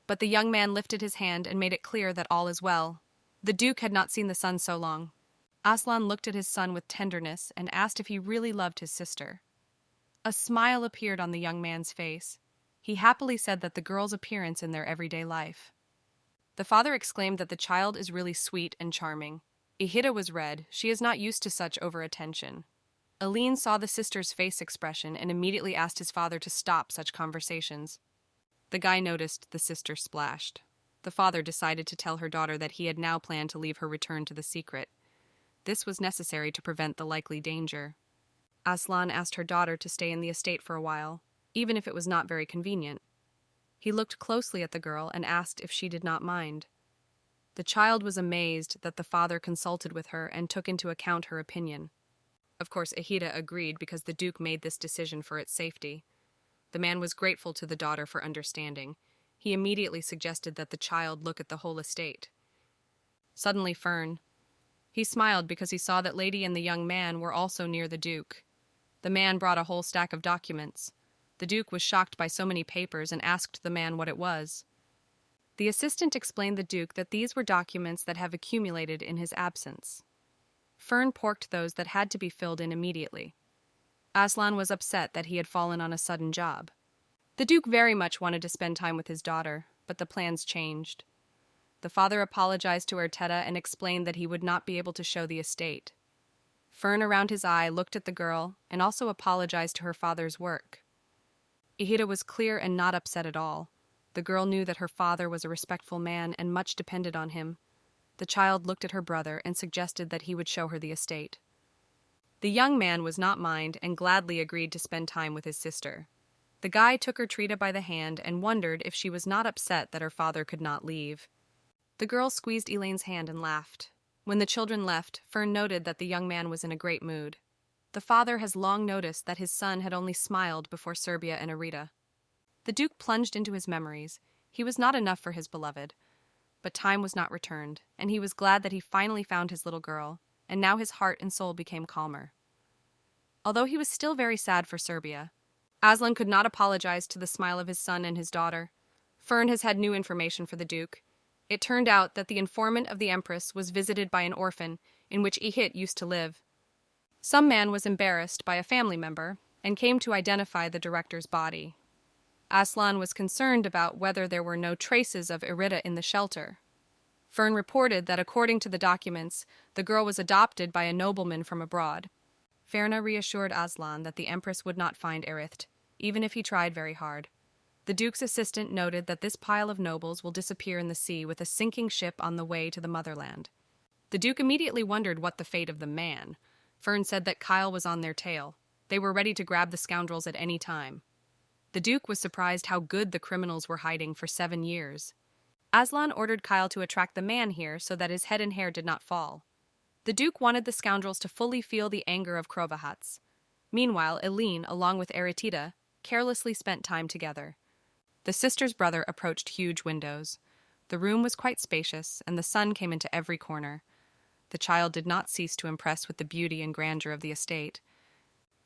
But the young man lifted his hand and made it clear that all is well. The Duke had not seen the son so long. Aslan looked at his son with tenderness and asked if he really loved his sister. A smile appeared on the young man's face. He happily said that the girl's appearance in their everyday life. The father exclaimed that the child is really sweet and charming. Ihita was red. She is not used to such over-attention. Aline saw the sister's face expression and immediately asked his father to stop such conversations. The guy noticed the sister splashed. The father decided to tell her daughter that he had now planned to leave her return to the secret. This was necessary to prevent the likely danger. Aslan asked her daughter to stay in the estate for a while, even if it was not very convenient. He looked closely at the girl and asked if she did not mind. The child was amazed that the father consulted with her and took into account her opinion. Of course, Etta agreed because the Duke made this decision for its safety. The man was grateful to the daughter for understanding. He immediately suggested that the child look at the whole estate. Suddenly, he smiled because he saw that Lady and the young man were also near the Duke. The man brought a whole stack of documents. The Duke was shocked by so many papers and asked the man what it was. The assistant explained the Duke that these were documents that have accumulated in his absence. Fern porked those that had to be filled in immediately. Aslan was upset that he had fallen on a sudden job. The Duke very much wanted to spend time with his daughter, but the plans changed. The father apologized to Etta and explained that he would not be able to show the estate. Fern around his eye looked at the girl and also apologized to her father's work. Etta was clear and not upset at all. The girl knew that her father was a respectful man and much depended on him. The child looked at her brother and suggested that he would show her the estate. The young man was not mind and gladly agreed to spend time with his sister. The guy took Etta by the hand and wondered if she was not upset that her father could not leave. The girl squeezed Elaine's hand and laughed. When the children left, Fern noted that the young man was in a great mood. The father has long noticed that his son had only smiled before Serbia and Etta. The Duke plunged into his memories. He was not enough for his beloved. But time was not returned, and he was glad that he finally found his little girl, and now his heart and soul became calmer. Although he was still very sad for Serbia, Aslan could not apologize to the smile of his son and his daughter. Fern has had new information for the Duke. It turned out that the informant of the Empress was visited by an orphan in which Ihit used to live. Some man was embarrassed by a family member and came to identify the director's body. Aslan was concerned about whether there were no traces of Etta in the shelter. Fern reported that according to the documents, the girl was adopted by a nobleman from abroad. Ferna reassured Aslan that the Empress would not find Erith, even if he tried very hard. The Duke's assistant noted that this pile of nobles will disappear in the sea with a sinking ship on the way to the motherland. The Duke immediately wondered what the fate of the man. Fern said that Kyle was on their tail. They were ready to grab the scoundrels at any time. The Duke was surprised how good the criminals were hiding for 7 years. Aslan ordered Kyle to attract the man here so that his head and hair did not fall. The Duke wanted the scoundrels to fully feel the anger of Krovahats. Meanwhile, Eileen, along with Eretida, carelessly spent time together. The sister's brother approached huge windows. The room was quite spacious, and the sun came into every corner. The child did not cease to impress with the beauty and grandeur of the estate.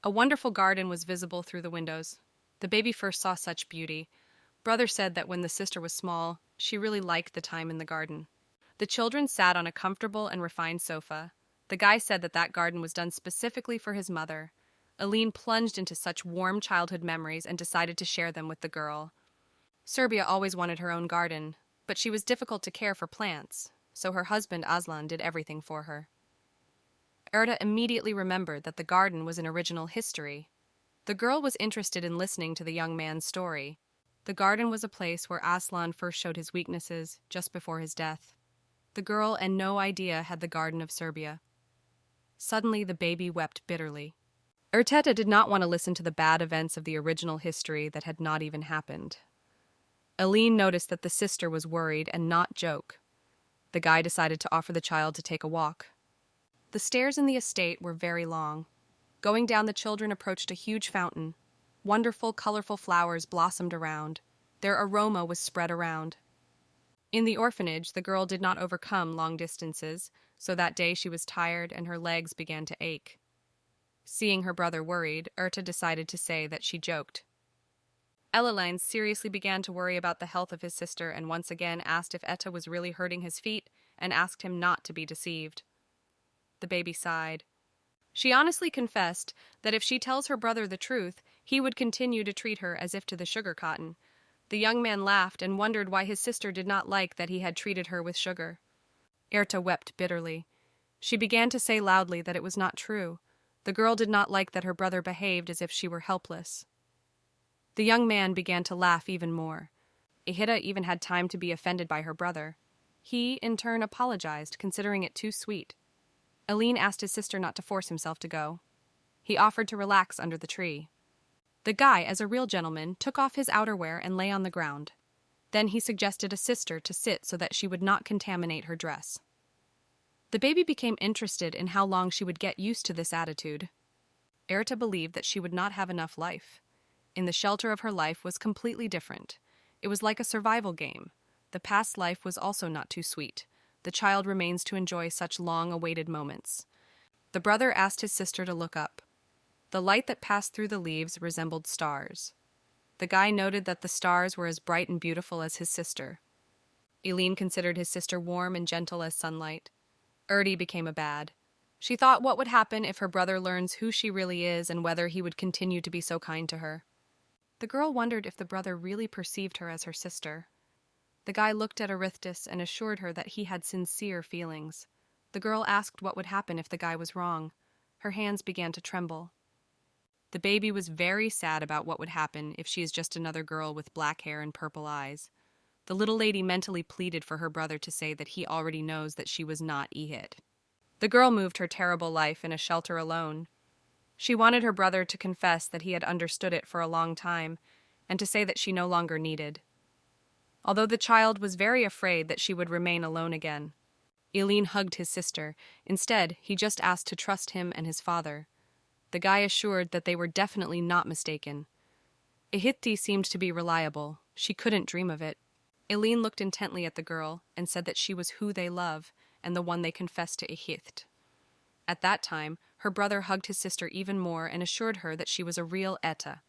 A wonderful garden was visible through the windows. The baby first saw such beauty. Brother said that when the sister was small, she really liked the time in the garden. The children sat on a comfortable and refined sofa. The guy said that that garden was done specifically for his mother. Eileen plunged into such warm childhood memories and decided to share them with the girl. Serbia always wanted her own garden, but she was difficult to care for plants, so her husband Aslan did everything for her. Erda immediately remembered that the garden was an original history. The girl was interested in listening to the young man's story. The garden was a place where Aslan first showed his weaknesses just before his death. The girl had no idea had the garden of Serbia. Suddenly the baby wept bitterly. Ertetta did not want to listen to the bad events of the original history that had not even happened. Eileen noticed that the sister was worried and not joke. The guy decided to offer the child to take a walk. The stairs in the estate were very long. Going down, the children approached a huge fountain. Wonderful, colorful flowers blossomed around. Their aroma was spread around. In the orphanage, the girl did not overcome long distances, so that day she was tired and her legs began to ache. Seeing her brother worried, Erta decided to say that she joked. Elaline seriously began to worry about the health of his sister and once again asked if Etta was really hurting his feet and asked him not to be deceived. The baby sighed. She honestly confessed that if she tells her brother the truth, he would continue to treat her as if to the sugar cotton. The young man laughed and wondered why his sister did not like that he had treated her with sugar. Erta wept bitterly. She began to say loudly that it was not true. The girl did not like that her brother behaved as if she were helpless. The young man began to laugh even more. Ihita even had time to be offended by her brother. He, in turn, apologized, considering it too sweet. Eileen asked his sister not to force himself to go. He offered to relax under the tree. The guy, as a real gentleman, took off his outerwear and lay on the ground. Then he suggested a sister to sit so that she would not contaminate her dress. The baby became interested in how long she would get used to this attitude. Erta believed that she would not have enough life. In the shelter of her life was completely different. It was like a survival game. The past life was also not too sweet. The child remains to enjoy such long-awaited moments. The brother asked his sister to look up. The light that passed through the leaves resembled stars. The guy noted that the stars were as bright and beautiful as his sister. Eileen considered his sister warm and gentle as sunlight. Erdi became a bad. She thought what would happen if her brother learns who she really is and whether he would continue to be so kind to her. The girl wondered if the brother really perceived her as her sister. The guy looked at Arithtis and assured her that he had sincere feelings. The girl asked what would happen if the guy was wrong. Her hands began to tremble. The baby was very sad about what would happen if she is just another girl with black hair and purple eyes. The little lady mentally pleaded for her brother to say that he already knows that she was not Ihit. The girl moved her terrible life in a shelter alone. She wanted her brother to confess that he had understood it for a long time, and to say that she no longer needed. Although the child was very afraid that she would remain alone again. Eileen hugged his sister. Instead, he just asked to trust him and his father. The guy assured that they were definitely not mistaken. Ihitti seemed to be reliable. She couldn't dream of it. Eileen looked intently at the girl and said that she was who they love and the one they confessed to Ihit. At that time, her brother hugged his sister even more and assured her that she was a real Etta.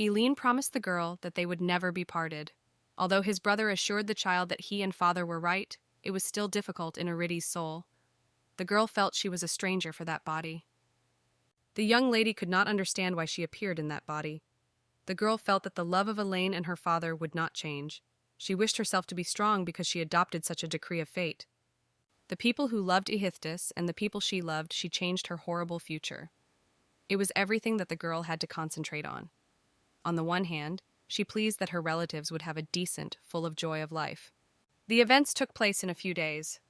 Eileen promised the girl that they would never be parted. Although his brother assured the child that he and father were right, it was still difficult in Iritti's soul. The girl felt she was a stranger for that body. The young lady could not understand why she appeared in that body. The girl felt that the love of Elaine and her father would not change. She wished herself to be strong because she adopted such a decree of fate. The people who loved Ihithtis and the people she loved, she changed her horrible future. It was everything that the girl had to concentrate on. On the one hand, she pleased that her relatives would have a decent, full of joy of life. The events took place in a few days.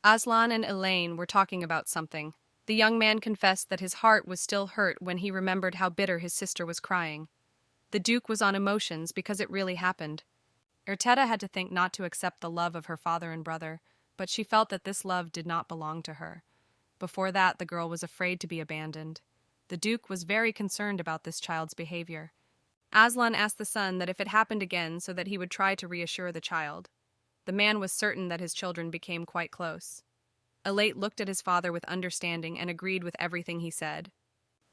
Aslan and Elaine were talking about something. The young man confessed that his heart was still hurt when he remembered how bitter his sister was crying. The Duke was on emotions because it really happened. Ertetta had to think not to accept the love of her father and brother, but she felt that this love did not belong to her. Before that, the girl was afraid to be abandoned. The Duke was very concerned about this child's behavior. Aslan asked the son that if it happened again so that he would try to reassure the child. The man was certain that his children became quite close. Elate looked at his father with understanding and agreed with everything he said.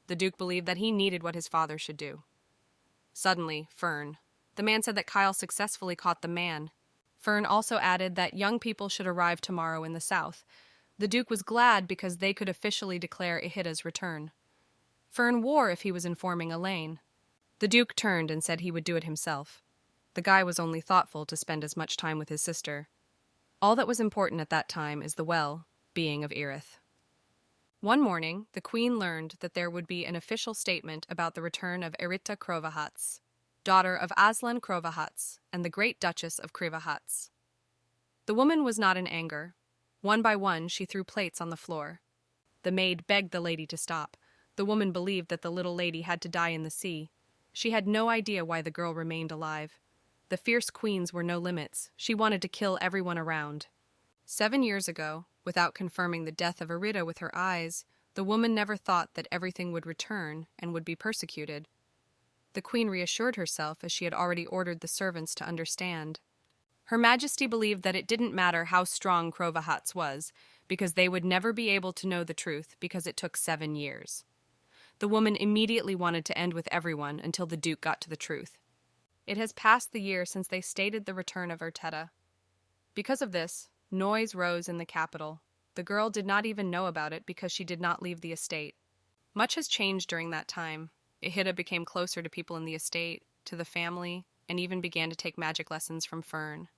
The Duke believed that he needed what his father should do. Suddenly, Fern. The man said that Kyle successfully caught the man. Fern also added that young people should arrive tomorrow in the south. The Duke was glad because they could officially declare Ihitta's return. Fern wore if he was informing Elaine. The Duke turned and said he would do it himself. The guy was only thoughtful to spend as much time with his sister. All that was important at that time is the well-being of Irith. One morning, the queen learned that there would be an official statement about the return of Eritta Krovahats, daughter of Aslan Krovahats and the great Duchess of Krivahats. The woman was not in anger. One by one, she threw plates on the floor. The maid begged the lady to stop. The woman believed that the little lady had to die in the sea. She had no idea why the girl remained alive. The fierce queens were no limits. She wanted to kill everyone around. 7 years ago, without confirming the death of Eritta with her eyes, the woman never thought that everything would return and would be persecuted. The queen reassured herself as she had already ordered the servants to understand. Her Majesty believed that it didn't matter how strong Krovahats was, because they would never be able to know the truth because it took 7 years. The woman immediately wanted to end with everyone until the Duke got to the truth. It has passed the year since they stated the return of Ertetta. Because of this, noise rose in the capital. The girl did not even know about it because she did not leave the estate. Much has changed during that time. Ihitta became closer to people in the estate, to the family, and even began to take magic lessons from Fern.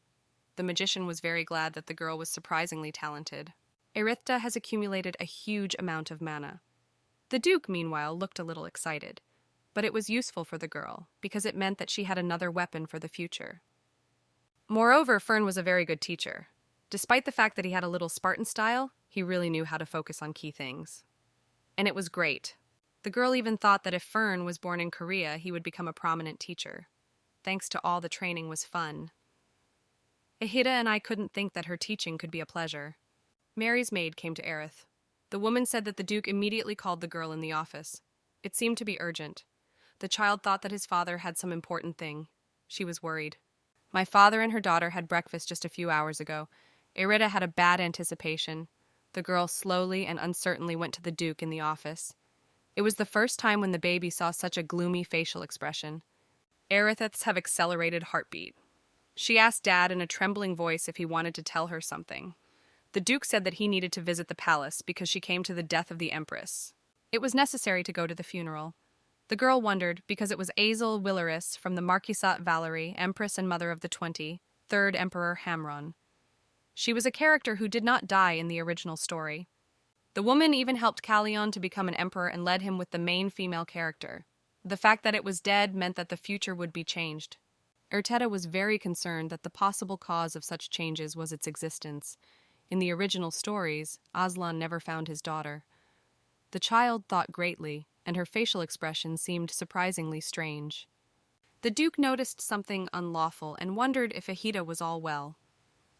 The magician was very glad that the girl was surprisingly talented. Eritta has accumulated a huge amount of mana. The Duke, meanwhile, looked a little excited, but it was useful for the girl because it meant that she had another weapon for the future. Moreover, Fern was a very good teacher. Despite the fact that he had a little Spartan style, he really knew how to focus on key things. And it was great. The girl even thought that if Fern was born in Korea, he would become a prominent teacher. Thanks to all the training was fun. Ahita and I couldn't think that her teaching could be a pleasure. Mary's maid came to Aerith. The woman said that the Duke immediately called the girl in the office. It seemed to be urgent. The child thought that his father had some important thing. She was worried. My father and her daughter had breakfast just a few hours ago. Erita had a bad anticipation. The girl slowly and uncertainly went to the Duke in the office. It was the first time when the baby saw such a gloomy facial expression. Erith's have accelerated heartbeat. She asked Dad in a trembling voice if he wanted to tell her something. The Duke said that he needed to visit the palace because she came to the death of the Empress. It was necessary to go to the funeral. The girl wondered because it was Azel Willaris from the Marquisate Valerie, Empress and mother of the 23rd Emperor Hamron. She was a character who did not die in the original story. The woman even helped Callion to become an emperor and led him with the main female character. The fact that it was dead meant that the future would be changed. Ertetta was very concerned that the possible cause of such changes was its existence. In the original stories, Aslan never found his daughter. The child thought greatly, and her facial expression seemed surprisingly strange. The Duke noticed something unlawful and wondered if Ahita was all well.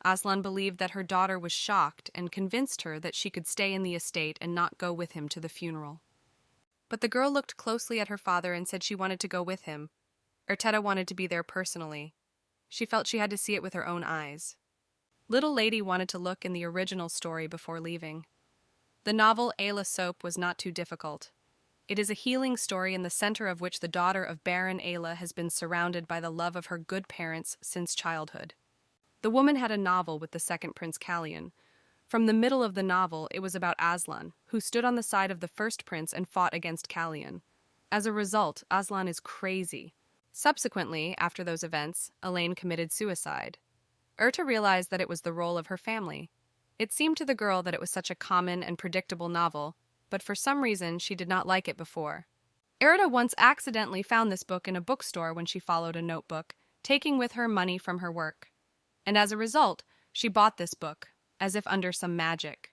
Aslan believed that her daughter was shocked and convinced her that she could stay in the estate and not go with him to the funeral. But the girl looked closely at her father and said she wanted to go with him. Ertetta wanted to be there personally. She felt she had to see it with her own eyes. Little Lady wanted to look in the original story before leaving. The novel Ayla Soap was not too difficult. It is a healing story in the center of which the daughter of Baron Ayla has been surrounded by the love of her good parents since childhood. The woman had a novel with the second Prince Callion. From the middle of the novel, it was about Aslan, who stood on the side of the first prince and fought against Callion. As a result, Aslan is crazy. Subsequently, after those events, Elaine committed suicide. Erta realized that it was the role of her family. It seemed to the girl that it was such a common and predictable novel, but for some reason she did not like it before. Erta once accidentally found this book in a bookstore when she followed a notebook, taking with her money from her work. And as a result, she bought this book, as if under some magic.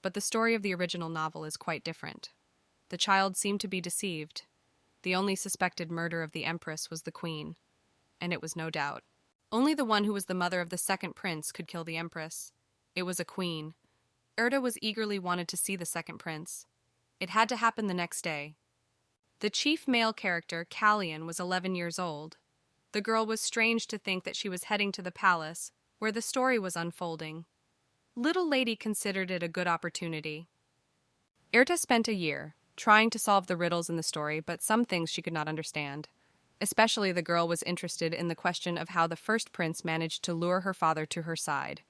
But the story of the original novel is quite different. The child seemed to be deceived. The only suspected murder of the Empress was the Queen, and it was no doubt. Only the one who was the mother of the second prince could kill the Empress. It was a queen. Erta was eagerly wanted to see the second prince. It had to happen the next day. The chief male character, Callion, was 11 years old. The girl was strange to think that she was heading to the palace, where the story was unfolding. Little Lady considered it a good opportunity. Erta spent a year, trying to solve the riddles in the story, but some things she could not understand. Especially the girl was interested in the question of how the first prince managed to lure her father to her side.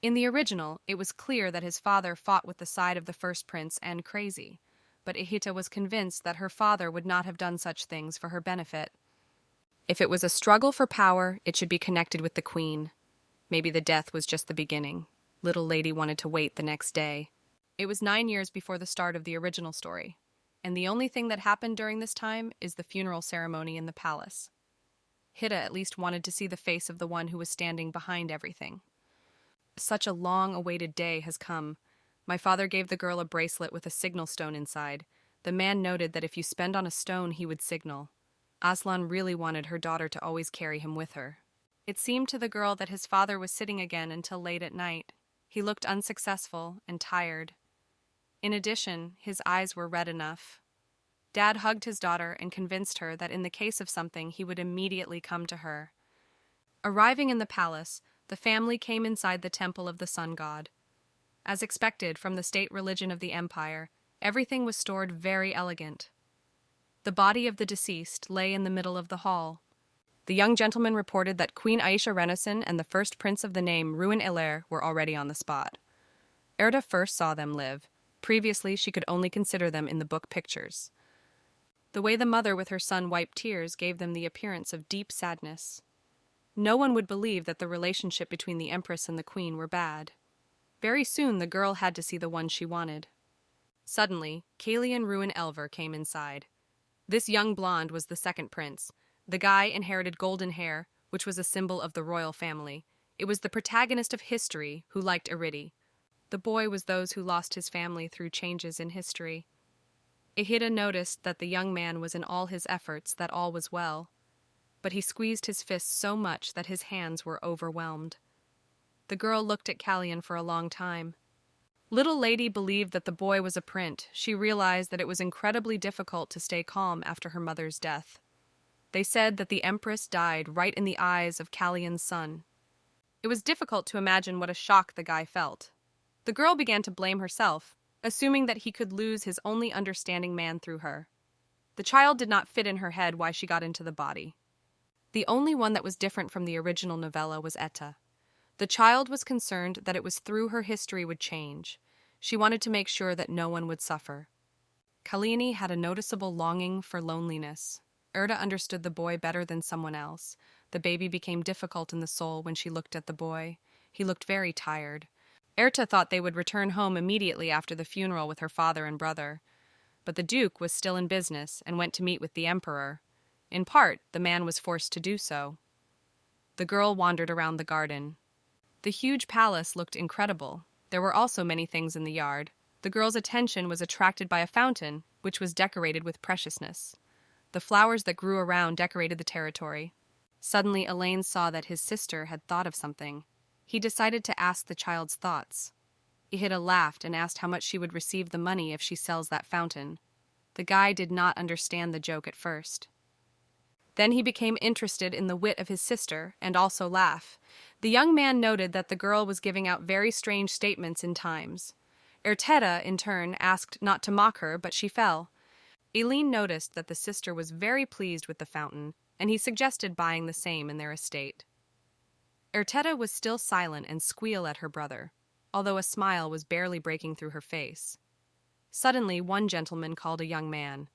In the original, it was clear that his father fought with the side of the first prince and crazy, but Ahita was convinced that her father would not have done such things for her benefit. If it was a struggle for power, it should be connected with the queen. Maybe the death was just the beginning. Little Lady wanted to wait the next day. It was 9 years before the start of the original story, and the only thing that happened during this time is the funeral ceremony in the palace. Hitta at least wanted to see the face of the one who was standing behind everything. Such a long-awaited day has come. My father gave the girl a bracelet with a signal stone inside. The man noted that if you spend on a stone, he would signal. Aslan really wanted her daughter to always carry him with her. It seemed to the girl that his father was sitting again until late at night. He looked unsuccessful and tired. In addition, his eyes were red enough. Dad hugged his daughter and convinced her that in the case of something, he would immediately come to her. Arriving in the palace, the family came inside the temple of the sun god. As expected from the state religion of the empire, everything was stored very elegant. The body of the deceased lay in the middle of the hall. The young gentleman reported that Queen Aisha Renison and the first prince of the name Ruin Elair were already on the spot. Erda first saw them live. Previously, she could only consider them in the book pictures. The way the mother with her son wiped tears gave them the appearance of deep sadness. No one would believe that the relationship between the Empress and the Queen were bad. Very soon, the girl had to see the one she wanted. Suddenly, Kalian Ruin Elver came inside. This young blonde was the second prince. The guy inherited golden hair, which was a symbol of the royal family. It was the protagonist of history who liked Aridi. The boy was those who lost his family through changes in history. Ihida noticed that the young man was in all his efforts, that all was well, but he squeezed his fists so much that his hands were overwhelmed. The girl looked at Callian for a long time. Little Lady believed that the boy was a print. She realized that it was incredibly difficult to stay calm after her mother's death. They said that the Empress died right in the eyes of Callian's son. It was difficult to imagine what a shock the guy felt. The girl began to blame herself, assuming that he could lose his only understanding man through her. The child did not fit in her head why she got into the body. The only one that was different from the original novella was Etta. The child was concerned that it was through her history would change. She wanted to make sure that no one would suffer. Kalini had a noticeable longing for loneliness. Erda understood the boy better than someone else. The baby became difficult in the soul when she looked at the boy. He looked very tired. Erta thought they would return home immediately after the funeral with her father and brother. But the Duke was still in business and went to meet with the Emperor. In part, the man was forced to do so. The girl wandered around the garden. The huge palace looked incredible. There were also many things in the yard. The girl's attention was attracted by a fountain, which was decorated with preciousness. The flowers that grew around decorated the territory. Suddenly, Elaine saw that his sister had thought of something. He decided to ask the child's thoughts. Ihida laughed and asked how much she would receive the money if she sells that fountain. The guy did not understand the joke at first. Then he became interested in the wit of his sister and also laughed. The young man noted that the girl was giving out very strange statements in times. Ertetta, in turn, asked not to mock her, but she fell. Eileen noticed that the sister was very pleased with the fountain, and he suggested buying the same in their estate. Ertetta was still silent and squealed at her brother, although a smile was barely breaking through her face. Suddenly, one gentleman called a young man.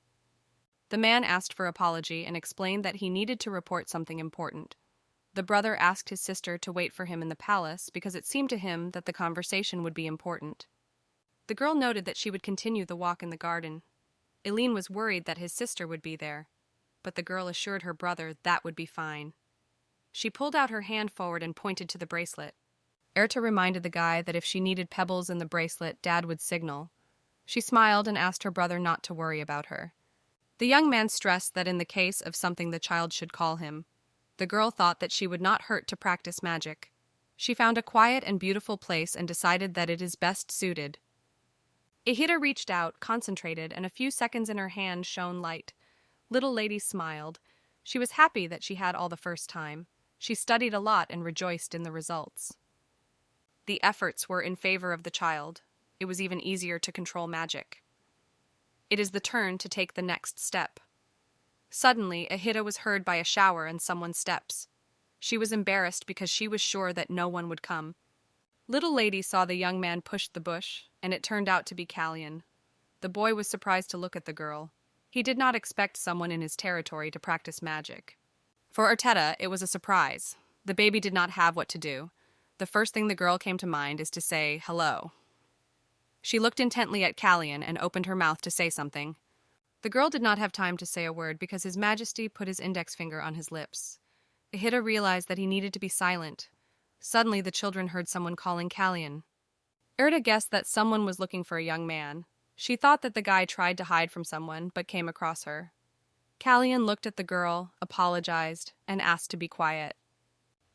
The man asked for apology and explained that he needed to report something important. The brother asked his sister to wait for him in the palace because it seemed to him that the conversation would be important. The girl noted that she would continue the walk in the garden. Eileen was worried that his sister would be there, but the girl assured her brother that would be fine. She pulled out her hand forward and pointed to the bracelet. Erta reminded the guy that if she needed pebbles in the bracelet, Dad would signal. She smiled and asked her brother not to worry about her. The young man stressed that in the case of something the child should call him. The girl thought that she would not hurt to practice magic. She found a quiet and beautiful place and decided that it is best suited. Ihida reached out, concentrated, and a few seconds in her hand shone light. Little Lady smiled. She was happy that she had all the first time. She studied a lot and rejoiced in the results. The efforts were in favor of the child. It was even easier to control magic. It is the turn to take the next step. Suddenly, Ihida was heard by a shower and someone's steps. She was embarrassed because she was sure that no one would come. Little Lady saw the young man push the bush, and it turned out to be Callian. The boy was surprised to look at the girl. He did not expect someone in his territory to practice magic. For Ertetta, it was a surprise. The baby did not have what to do. The first thing the girl came to mind is to say hello. She looked intently at Callian and opened her mouth to say something. The girl did not have time to say a word because His Majesty put his index finger on his lips. Ihida realized that he needed to be silent. Suddenly, the children heard someone calling Callian. Erta guessed that someone was looking for a young man. She thought that the guy tried to hide from someone, but came across her. Callian looked at the girl, apologized, and asked to be quiet.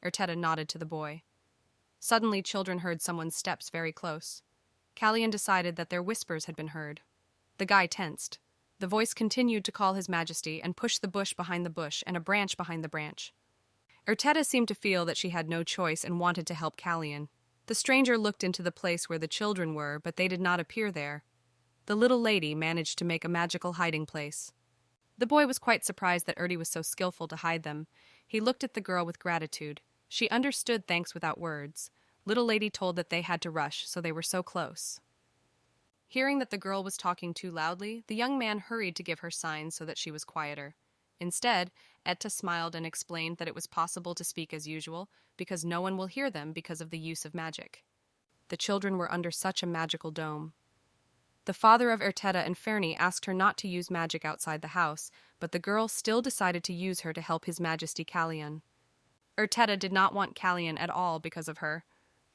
Ertetta nodded to the boy. Suddenly, children heard someone's steps very close. Callian decided that their whispers had been heard. The guy tensed. The voice continued to call His Majesty and pushed the bush behind the bush and a branch behind the branch. Ertetta seemed to feel that she had no choice and wanted to help Callian. The stranger looked into the place where the children were, but they did not appear there. The little lady managed to make a magical hiding place. The boy was quite surprised that Ertie was so skillful to hide them. He looked at the girl with gratitude. She understood thanks without words. Little Lady told that they had to rush, so they were so close. Hearing that the girl was talking too loudly, the young man hurried to give her signs so that she was quieter. Instead, Etta smiled and explained that it was possible to speak as usual, because no one will hear them because of the use of magic. The children were under such a magical dome. The father of Ertetta and Fernie asked her not to use magic outside the house, but the girl still decided to use her to help His Majesty Callian. Ertetta did not want Callian at all because of her.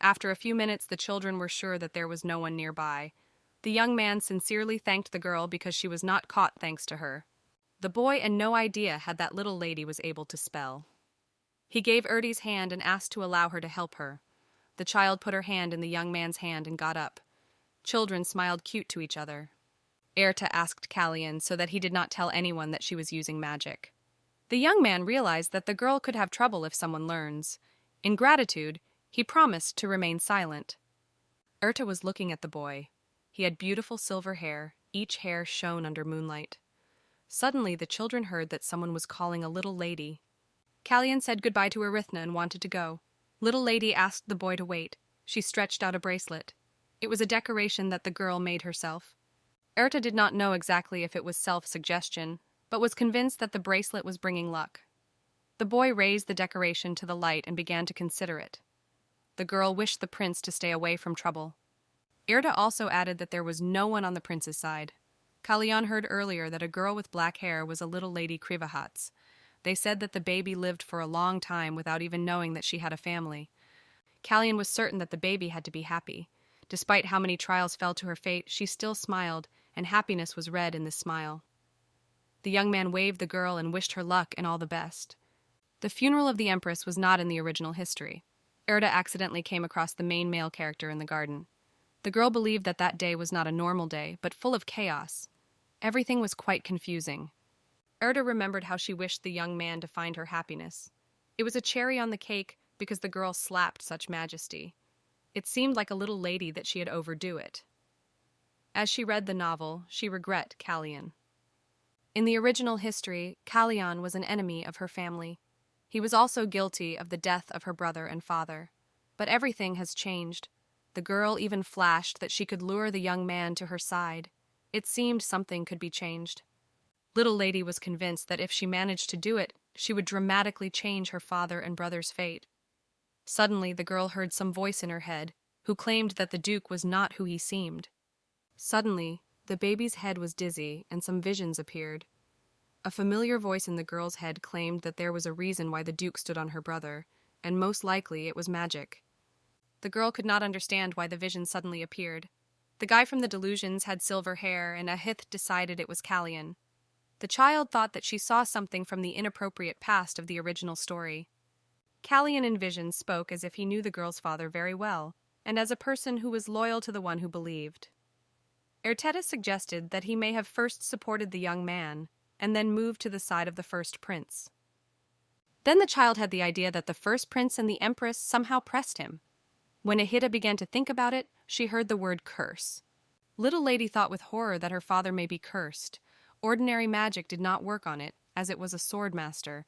After a few minutes, the children were sure that there was no one nearby. The young man sincerely thanked the girl because she was not caught thanks to her. The boy and no idea had that little lady was able to spell. He gave Ertie's hand and asked to allow her to help her. The child put her hand in the young man's hand and got up. Children smiled cute to each other. Erta asked Kalyan so that he did not tell anyone that she was using magic. The young man realized that the girl could have trouble if someone learns. In gratitude, he promised to remain silent. Erta was looking at the boy. He had beautiful silver hair, each hair shone under moonlight. Suddenly, the children heard that someone was calling a little lady. Kalyan said goodbye to Erithna and wanted to go. Little lady asked the boy to wait. She stretched out a bracelet. It was a decoration that the girl made herself. Erta did not know exactly if it was self-suggestion, but was convinced that the bracelet was bringing luck. The boy raised the decoration to the light and began to consider it. The girl wished the prince to stay away from trouble. Erta also added that there was no one on the prince's side. Kalyan heard earlier that a girl with black hair was a little lady Krivahats. They said that the baby lived for a long time without even knowing that she had a family. Kalyan was certain that the baby had to be happy. Despite how many trials fell to her fate, she still smiled, and happiness was read in this smile. The young man waved the girl and wished her luck and all the best. The funeral of the empress was not in the original history. Erta accidentally came across the main male character in the garden. The girl believed that that day was not a normal day, but full of chaos. Everything was quite confusing. Erta remembered how she wished the young man to find her happiness. It was a cherry on the cake because the girl slapped such majesty. It seemed like a little lady that she had overdo it. As she read the novel, she regret Kalyan. In the original history, Kalyan was an enemy of her family. He was also guilty of the death of her brother and father. But everything has changed. The girl even flashed that she could lure the young man to her side. It seemed something could be changed. Little lady was convinced that if she managed to do it, she would dramatically change her father and brother's fate. Suddenly, the girl heard some voice in her head, who claimed that the Duke was not who he seemed. Suddenly, the baby's head was dizzy and some visions appeared. A familiar voice in the girl's head claimed that there was a reason why the Duke stood on her brother, and most likely it was magic. The girl could not understand why the vision suddenly appeared. The guy from the delusions had silver hair, and Ahith decided it was Kalyan. The child thought that she saw something from the inappropriate past of the original story. Kalyan in visions spoke as if he knew the girl's father very well, and as a person who was loyal to the one who believed. Ertetta suggested that he may have first supported the young man, and then moved to the side of the first prince. Then the child had the idea that the first prince and the empress somehow pressed him. When Ahita began to think about it, she heard the word curse. Little lady thought with horror that her father may be cursed. Ordinary magic did not work on it, as it was a sword master.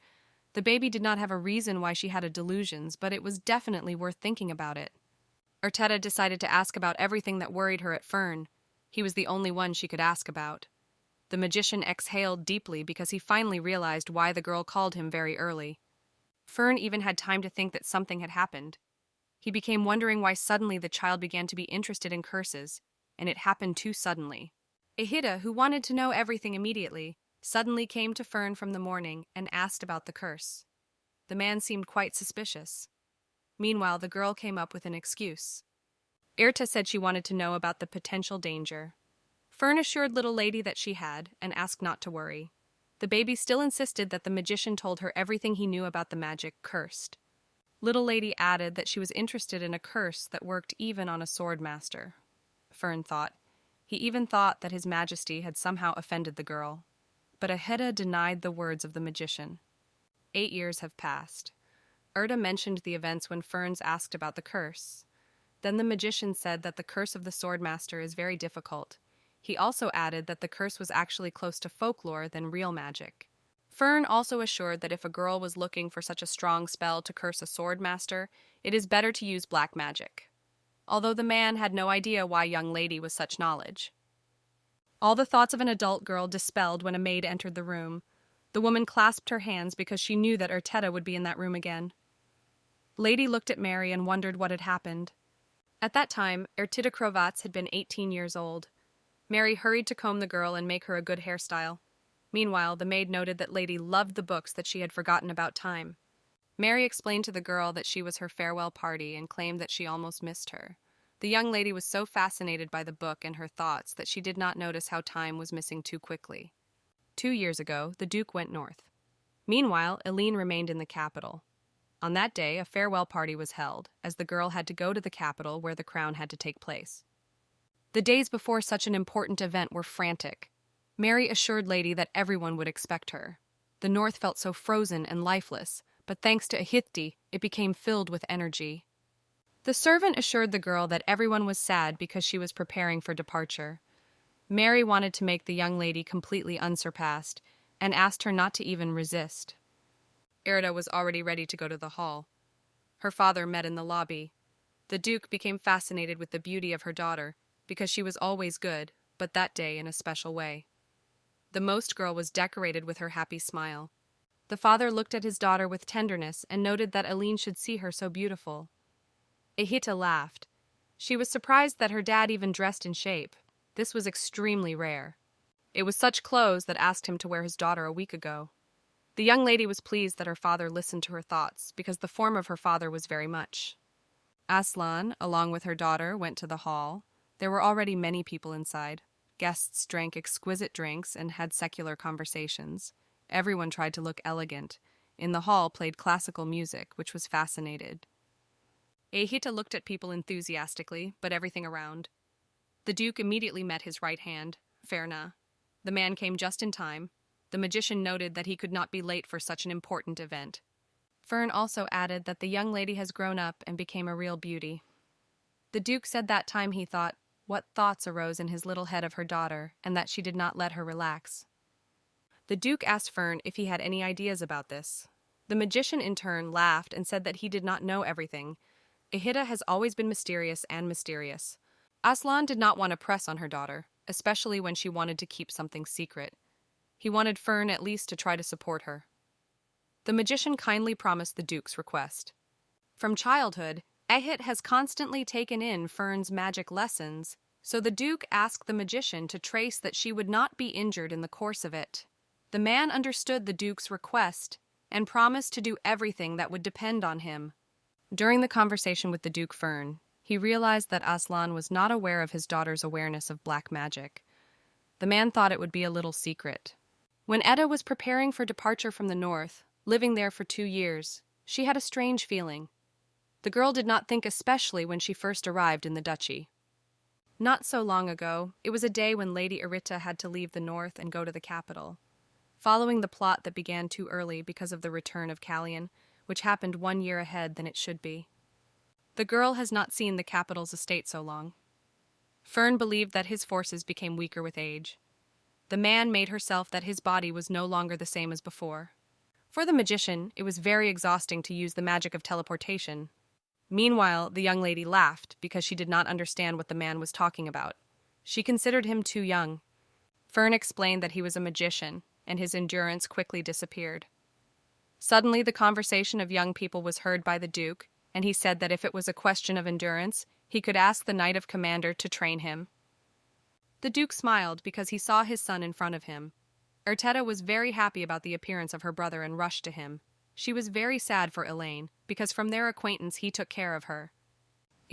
The baby did not have a reason why she had a delusions, but it was definitely worth thinking about it. Ertetta decided to ask about everything that worried her at Fern. He was the only one she could ask about. The magician exhaled deeply because he finally realized why the girl called him very early. Fern even had time to think that something had happened. He became wondering why suddenly the child began to be interested in curses, and it happened too suddenly. Ahita, who wanted to know everything immediately, suddenly came to Fern from the morning and asked about the curse. The man seemed quite suspicious. Meanwhile, the girl came up with an excuse. Irta said she wanted to know about the potential danger. Fern assured little lady that she had, and asked not to worry. The baby still insisted that the magician told her everything he knew about the magic cursed. Little lady added that she was interested in a curse that worked even on a sword master. Fern thought. He even thought that his majesty had somehow offended the girl. But Aheda denied the words of the magician. 8 years have passed. Erta mentioned the events when Ferns asked about the curse. Then the magician said that the curse of the sword master is very difficult. He also added that the curse was actually close to folklore than real magic. Fern also assured that if a girl was looking for such a strong spell to curse a sword master, it is better to use black magic. Although the man had no idea why young lady was such knowledge. All the thoughts of an adult girl dispelled when a maid entered the room. The woman clasped her hands because she knew that Ertetta would be in that room again. Lady looked at Mary and wondered what had happened. At that time, Ertita Krovats had been 18 years old. Mary hurried to comb the girl and make her a good hairstyle. Meanwhile, the maid noted that Lady loved the books that she had forgotten about time. Mary explained to the girl that she was her farewell party and claimed that she almost missed her. The young lady was so fascinated by the book and her thoughts that she did not notice how time was missing too quickly. 2 years ago, the Duke went north. Meanwhile, Eileen remained in the capital. On that day, a farewell party was held, as the girl had to go to the capital where the crown had to take place. The days before such an important event were frantic. Mary assured Lady that everyone would expect her. The north felt so frozen and lifeless, but thanks to Ahithti, it became filled with energy. The servant assured the girl that everyone was sad because she was preparing for departure. Mary wanted to make the young lady completely unsurpassed, and asked her not to even resist. Erda was already ready to go to the hall. Her father met in the lobby. The Duke became fascinated with the beauty of her daughter, because she was always good, but that day in a special way. The most girl was decorated with her happy smile. The father looked at his daughter with tenderness and noted that Eileen should see her so beautiful. Ahita laughed. She was surprised that her dad even dressed in shape. This was extremely rare. It was such clothes that asked him to wear his daughter a week ago. The young lady was pleased that her father listened to her thoughts, because the form of her father was very much. Aslan, along with her daughter, went to the hall. There were already many people inside. Guests drank exquisite drinks and had secular conversations. Everyone tried to look elegant. In the hall played classical music, which was fascinated. Ahita looked at people enthusiastically, but everything around. The Duke immediately met his right hand, Ferna. The man came just in time. The magician noted that he could not be late for such an important event. Fern also added that the young lady has grown up and became a real beauty. The Duke said that time he thought what thoughts arose in his little head of her daughter, and that she did not let her relax. The Duke asked Fern if he had any ideas about this. The magician in turn laughed and said that he did not know everything. Ahita has always been mysterious and mysterious. Aslan did not want to press on her daughter, especially when she wanted to keep something secret. He wanted Fern at least to try to support her. The magician kindly promised the Duke's request. From childhood, Ahit has constantly taken in Fern's magic lessons, so the Duke asked the magician to trace that she would not be injured in the course of it. The man understood the Duke's request and promised to do everything that would depend on him. During the conversation with the Duke Fern, he realized that Aslan was not aware of his daughter's awareness of black magic. The man thought it would be a little secret. When Etta was preparing for departure from the north, living there for 2 years, she had a strange feeling. The girl did not think especially when she first arrived in the duchy. Not so long ago, it was a day when Lady Eritta had to leave the north and go to the capital. Following the plot that began too early because of the return of Callian, which happened 1 year ahead than it should be. The girl has not seen the capital's estate so long. Fern believed that his forces became weaker with age. The man made herself that his body was no longer the same as before. For the magician, it was very exhausting to use the magic of teleportation. Meanwhile, the young lady laughed because she did not understand what the man was talking about. She considered him too young. Fern explained that he was a magician, and his endurance quickly disappeared. Suddenly, the conversation of young people was heard by the Duke, and he said that if it was a question of endurance, he could ask the Knight of Commander to train him. The Duke smiled because he saw his son in front of him. Ertetta was very happy about the appearance of her brother and rushed to him. She was very sad for Elaine, because from their acquaintance he took care of her.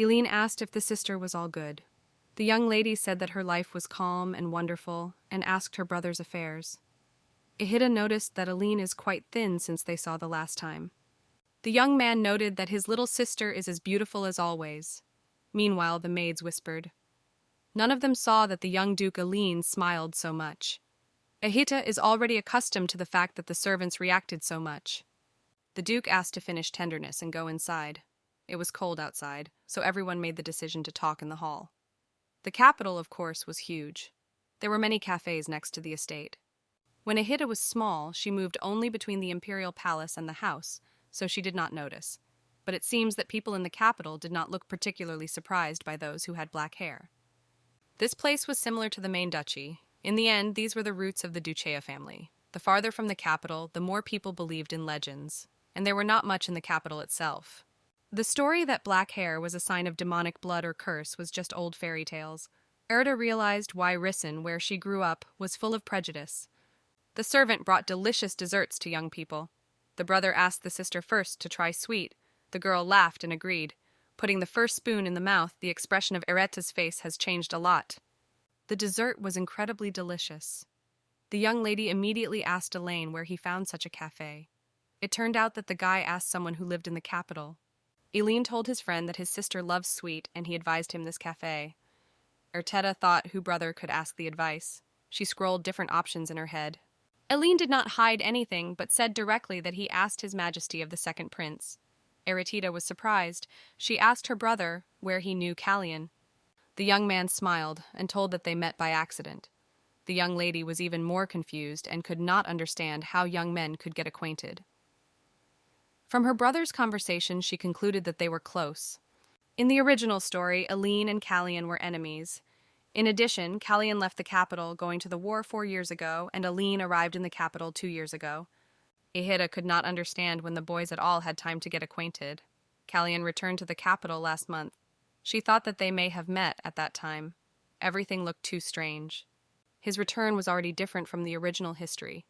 Eileen asked if the sister was all good. The young lady said that her life was calm and wonderful, and asked her brother's affairs. Ihida noticed that Eileen is quite thin since they saw the last time. The young man noted that his little sister is as beautiful as always. Meanwhile, the maids whispered. None of them saw that the young Duke Eileen smiled so much. Ahita is already accustomed to the fact that the servants reacted so much. The Duke asked to finish tenderness and go inside. It was cold outside, so everyone made the decision to talk in the hall. The capital, of course, was huge. There were many cafes next to the estate. When Ahita was small, she moved only between the imperial palace and the house, so she did not notice. But it seems that people in the capital did not look particularly surprised by those who had black hair. This place was similar to the main duchy. In the end, these were the roots of the Ducea family. The farther from the capital, the more people believed in legends, and there were not much in the capital itself. The story that black hair was a sign of demonic blood or curse was just old fairy tales. Erda realized why Risen, where she grew up, was full of prejudice. The servant brought delicious desserts to young people. The brother asked the sister first to try sweet. The girl laughed and agreed. Putting the first spoon in the mouth, the expression of Eretta's face has changed a lot. The dessert was incredibly delicious. The young lady immediately asked Elaine where he found such a cafe. It turned out that the guy asked someone who lived in the capital. Elaine told his friend that his sister loves sweet and he advised him this cafe. Etta thought who brother could ask the advice. She scrolled different options in her head. Elaine did not hide anything but said directly that he asked His Majesty of the Second Prince. Eretita was surprised. She asked her brother where he knew Callian. The young man smiled and told that they met by accident. The young lady was even more confused and could not understand how young men could get acquainted. From her brother's conversation, she concluded that they were close. In the original story, Elaine and Callian were enemies. In addition, Callian left the capital going to the war 4 years ago, and Elaine arrived in the capital 2 years ago. Etta could not understand when the boys at all had time to get acquainted. Callian returned to the capital last month. She thought that they may have met at that time. Everything looked too strange. His return was already different from the original history,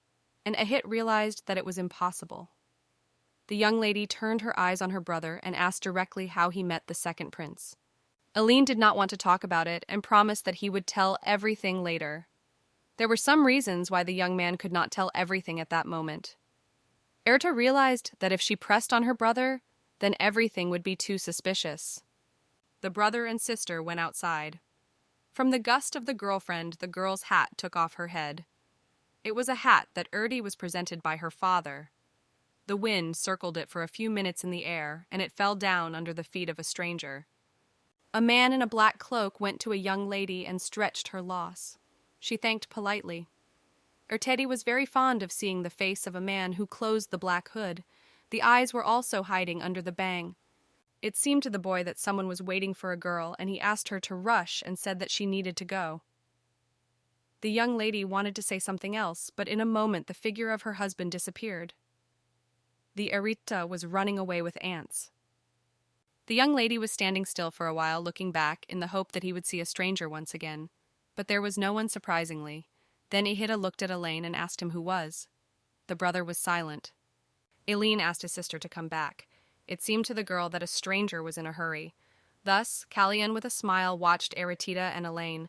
and Ahit realized that it was impossible. The young lady turned her eyes on her brother and asked directly how he met the second prince. Elaine did not want to talk about it and promised that he would tell everything later. There were some reasons why the young man could not tell everything at that moment. Erta realized that if she pressed on her brother, then everything would be too suspicious. The brother and sister went outside. From the gust of the girlfriend, the girl's hat took off her head. It was a hat that Erdi was presented by her father. The wind circled it for a few minutes in the air, and it fell down under the feet of a stranger. A man in a black cloak went to a young lady and stretched her loss. She thanked politely. Ertedi was very fond of seeing the face of a man who closed the black hood. The eyes were also hiding under the bang. It seemed to the boy that someone was waiting for a girl, and he asked her to rush and said that she needed to go. The young lady wanted to say something else, but in a moment the figure of her husband disappeared. The Erita was running away with ants. The young lady was standing still for a while, looking back, in the hope that he would see a stranger once again. But there was no one, surprisingly. Then Ihita looked at Elaine and asked him who was. The brother was silent. Elaine asked his sister to come back. It seemed to the girl that a stranger was in a hurry. Thus, Callian with a smile watched Eretita and Elaine.